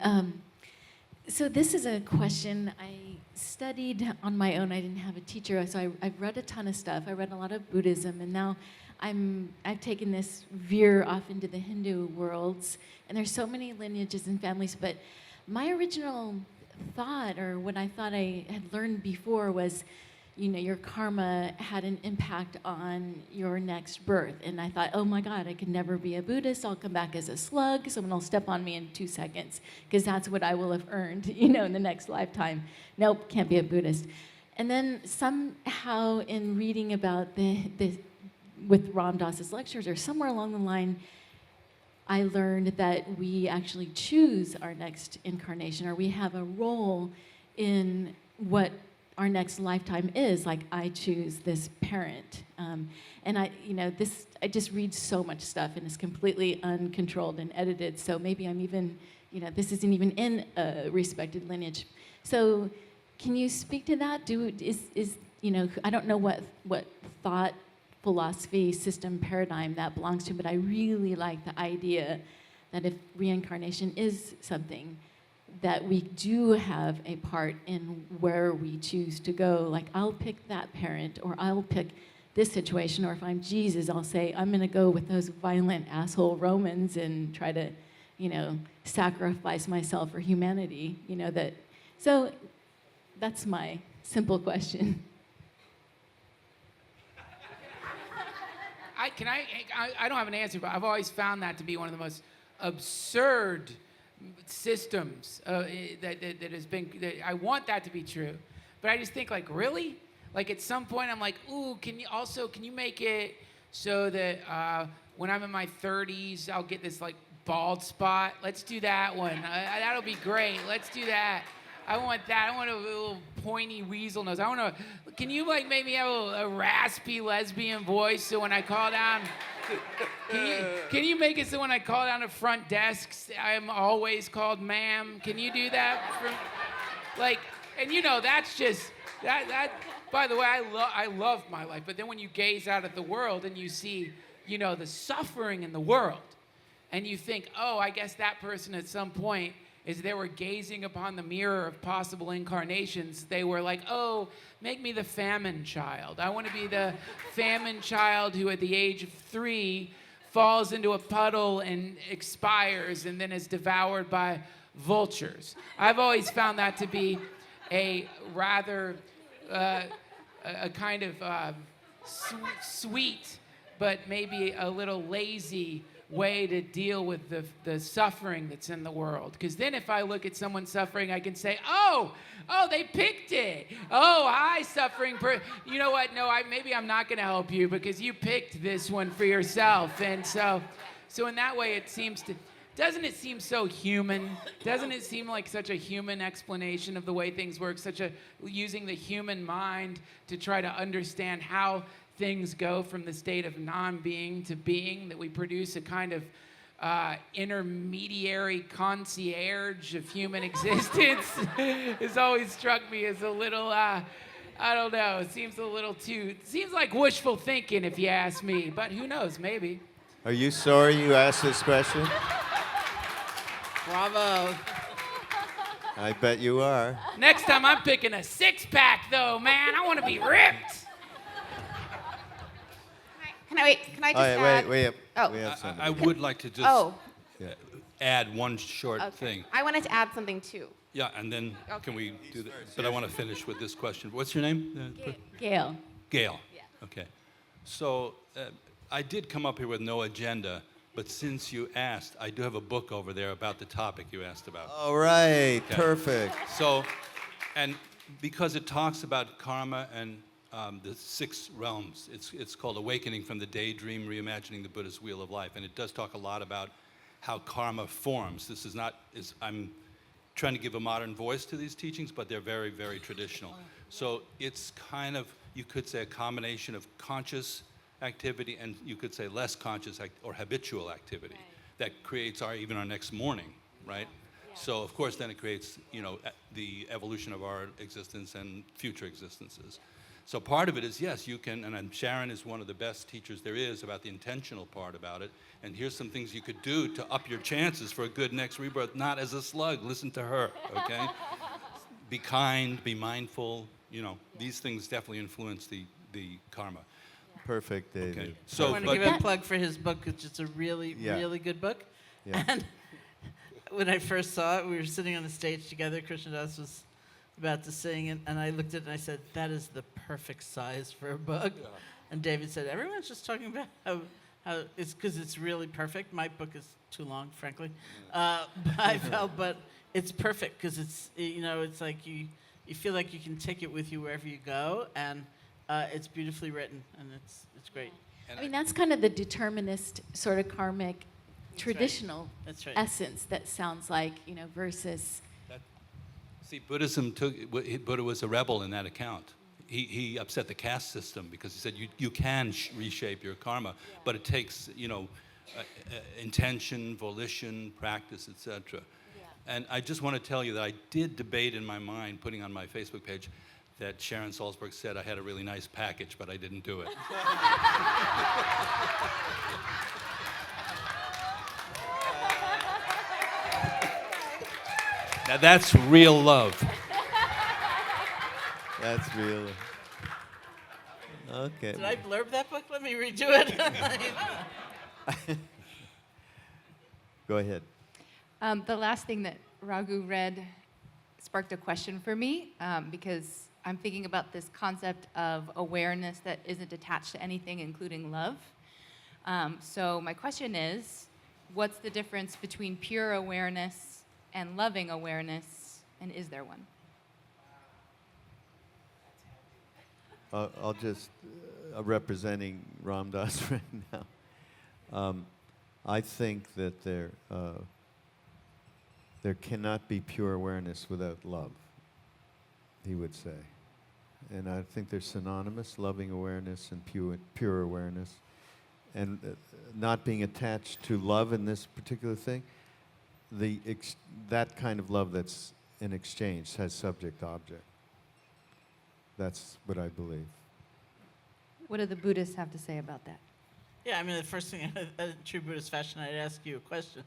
S6: So this is a question I studied on my own. I didn't have a teacher, so I've read a ton of stuff. I read a lot of Buddhism, and now I've taken this veer off into the Hindu worlds, and there's so many lineages and families, but my original thought, or what I thought I had learned before, was, your karma had an impact on your next birth. And I thought, oh my God, I could never be a Buddhist. I'll come back as a slug. Someone will step on me in 2 seconds, because that's what I will have earned, in the next lifetime. Nope, can't be a Buddhist. And then somehow in reading about with Ram Dass's lectures, or somewhere along the line, I learned that we actually choose our next incarnation, or we have a role in what our next lifetime is. Like, I choose this parent, and I just read so much stuff, and it's completely uncontrolled and edited. So maybe I'm even, this isn't even in a respected lineage. So, can you speak to that? I don't know what thought, philosophy, system, paradigm that belongs to, but I really like the idea that if reincarnation is something, that we do have a part in where we choose to go. Like, I'll pick that parent, or I'll pick this situation, or if I'm Jesus, I'll say, I'm going to go with those violent asshole Romans and try to, sacrifice myself for humanity. So that's my simple question.
S2: I don't have an answer, but I've always found that to be one of the most absurd systems that has been. I want that to be true, but I just think, like, really, like, at some point I'm like, ooh, can you make it so that when I'm in my 30s I'll get this, like, bald spot? Let's do that one. That'll be great. Let's do that. I want that. I want a little pointy weasel nose. Can you, like, make me have a raspy lesbian voice so when I call down, can you make it so when I call down the front desks, I'm always called ma'am? Can you do that? That's just, that, by the way, I love my life. But then when you gaze out at the world and you see, the suffering in the world, and you think, oh, I guess that person at some point, as they were gazing upon the mirror of possible incarnations, they were like, oh, make me the famine child. I want to be the famine child who at the age of 3 falls into a puddle and expires and then is devoured by vultures. I've always found that to be a rather, a kind of sweet, but maybe a little lazy way to deal with the suffering that's in the world. Because then if I look at someone suffering, I can say, oh, they picked it. Oh, hi, suffering you know what? No, maybe I'm not going to help you because you picked this one for yourself. And so in that way, doesn't it seem so human? Doesn't it seem like such a human explanation of the way things work, using the human mind to try to understand how things go from the state of non-being to being, that we produce a kind of intermediary concierge of human existence? It's always struck me as a little, I don't know, it seems like wishful thinking if you ask me, but who knows, maybe.
S3: Are you sorry you asked this question?
S4: Bravo.
S3: I bet you are.
S2: Next time I'm picking a 6-pack though, man. I want to be ripped.
S7: Can I just add?
S3: Wait.
S7: Oh.
S3: We have somebody.
S5: I would like to just
S3: Yeah.
S5: add one short
S7: Okay.
S5: thing.
S7: I wanted to add something too.
S5: Yeah, and then can we do that? But I want to finish with this question. What's your name?
S6: Gail.
S5: Gail. Yeah. Okay. So I did come up here with no agenda, but since you asked, I do have a book over there about the topic you asked about.
S3: All right,
S5: Okay.
S3: perfect.
S5: So, and because it talks about karma and the 6 realms, it's called Awakening from the Daydream, Reimagining the Buddhist Wheel of Life, and it does talk a lot about how karma forms. I'm trying to give a modern voice to these teachings, but they're very, very traditional. So it's kind of, you could say, a combination of conscious activity, and you could say less conscious or habitual activity that creates even our next morning, right? So of course then it creates, the evolution of our existence and future existences. So part of it is, yes, you can, and Sharon is one of the best teachers there is about the intentional part about it, and here's some things you could do to up your chances for a good next rebirth, not as a slug, listen to her, okay? Be kind, be mindful, these things definitely influence the karma.
S3: Perfect, David.
S5: Okay.
S4: I
S5: So,
S4: want to give a plug for his book, which is a really,
S3: Yeah.
S4: really good book.
S3: Yeah.
S4: And when I first saw it, we were sitting on the stage together. Krishna Das was about to sing, and I looked at it and I said, that is the perfect size for a book.
S5: Yeah.
S4: And David said, everyone's just talking about how it's because it's really perfect. My book is too long, frankly. But it's perfect because it's like you feel like you can take it with you wherever you go, and it's beautifully written, and it's great.
S6: I mean, that's kind of the determinist sort of karmic traditional
S4: That's right.
S6: essence that sounds like, versus
S5: See, Buddha was a rebel in that account. He upset the caste system because he said you can reshape your karma, but it takes intention, volition, practice, etc. And I just want to tell you that I did debate in my mind, putting on my Facebook page, that Sharon Salzberg said I had a really nice package, but I didn't do it. Now that's real love.
S3: That's real. Okay.
S4: Did I blurb that book? Let me redo it.
S3: Go ahead.
S8: The last thing that Raghu read sparked a question for me because I'm thinking about this concept of awareness that isn't attached to anything, including love. So my question is, what's the difference between pure awareness and loving awareness, and is there one?
S3: I'll just representing Ram Dass right now. I think that there cannot be pure awareness without love, he would say. And I think they're synonymous, loving awareness and pure awareness. And not being attached to love in this particular thing, that kind of love that's in exchange has subject-object. That's what I believe.
S8: What do the Buddhists have to say about that?
S4: Yeah, I mean, the first thing, in true Buddhist fashion, I'd ask you a question,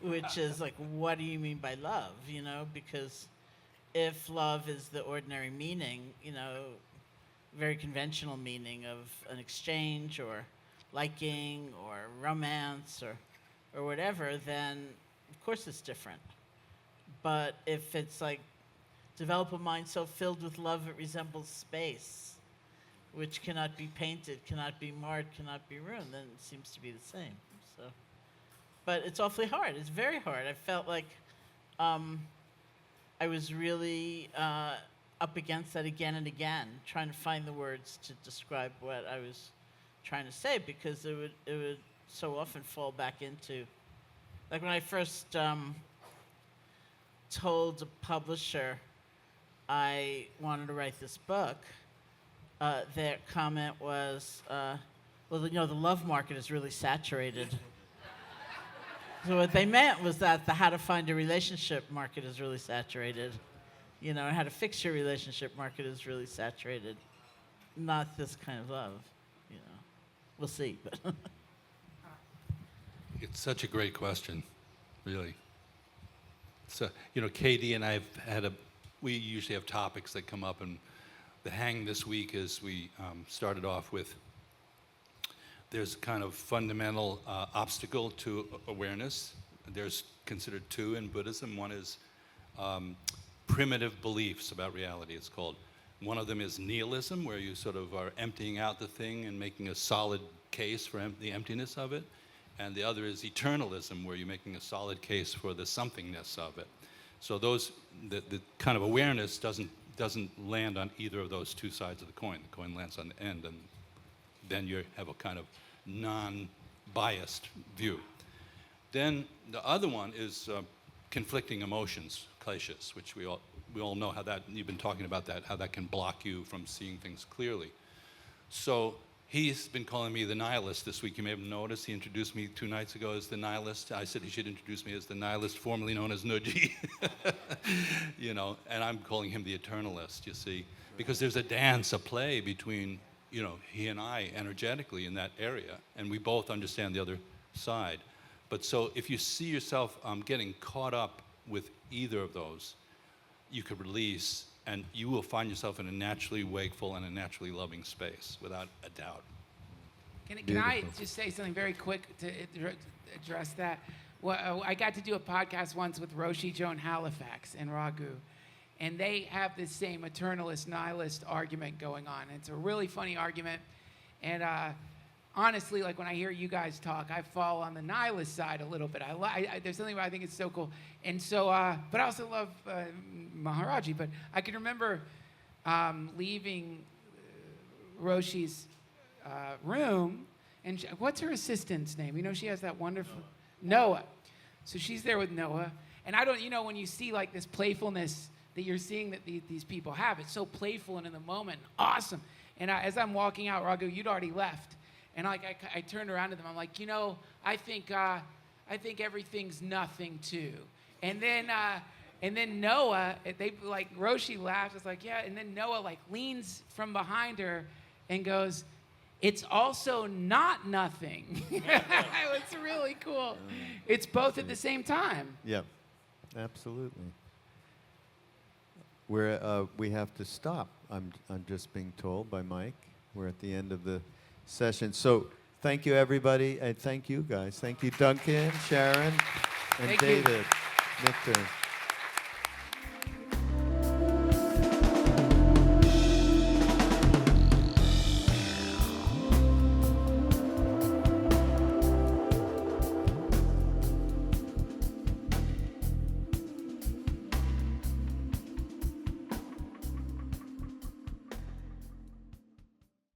S4: which is like, what do you mean by love? Because if love is the ordinary meaning, very conventional meaning of an exchange or liking or romance or whatever, then of course it's different. But if it's like, develop a mind so filled with love it resembles space, which cannot be painted, cannot be marred, cannot be ruined, then it seems to be the same. So, but it's awfully hard. It's very hard. I felt like I was really up against that again and again, trying to find the words to describe what I was trying to say, because it would so often fall back into, like when I first told a publisher I wanted to write this book, their comment was, well, the love market is really saturated. So what they meant was that the how to find a relationship market is really saturated. And how to fix your relationship market is really saturated. Not this kind of love, We'll see. But
S5: It's such a great question, really. So, Katie and I we usually have topics that come up, and the hang this week is we started off with, there's a kind of fundamental obstacle to awareness. There's considered two in Buddhism. One is primitive beliefs about reality, it's called. One of them is nihilism, where you sort of are emptying out the thing and making a solid case for the emptiness of it. And the other is eternalism, where you're making a solid case for the somethingness of it. So the kind of awareness doesn't land on either of those two sides of the coin. The coin lands on the end, and then you have a kind of non-biased view. Then the other one is conflicting emotions, kleshas, which we all know how that, you've been talking about that, how that can block you from seeing things clearly. So He's been calling me the nihilist this week. You may have noticed he introduced me 2 nights ago as the nihilist. I said he should introduce me as the nihilist, formerly known as Nuji. You know, and I'm calling him the eternalist, you see. Because there's a dance, a play between, you know, he and I energetically in that area. And we both understand the other side. But so if you see yourself getting caught up with either of those, you could release, and you will find yourself in a naturally wakeful and a naturally loving space, without a doubt.
S2: Can I just say something very quick to address that? Well, I got to do a podcast once with Roshi Joan Halifax and Raghu, and they have this same eternalist, nihilist argument going on. It's a really funny argument, and honestly, like when I hear you guys talk, I fall on the nihilist side a little bit. There's something about I think it's so cool, and so. But I also love Maharaji. But I can remember leaving Roshi's room, and what's her assistant's name? You know, she has that wonderful Noah. So she's there with Noah, and I don't. You know, when you see like this playfulness that you're seeing that these people have, it's so playful and in the moment, awesome. And as I'm walking out, Raghu, you'd already left. And like I turned around to them, I'm like, you know, I think everything's nothing too. And then Noah, they like Roshi laughs. It's like, yeah. And then Noah like leans from behind her and goes, "It's also not nothing." It's really cool. It's both at the same time.
S3: Yeah, absolutely. We have to stop. I'm just being told by Mike. We're at the end of the session. So thank you, everybody, and thank you, guys. Thank you, Duncan, Sharon, and
S2: Thank you.
S3: David, Nichtern.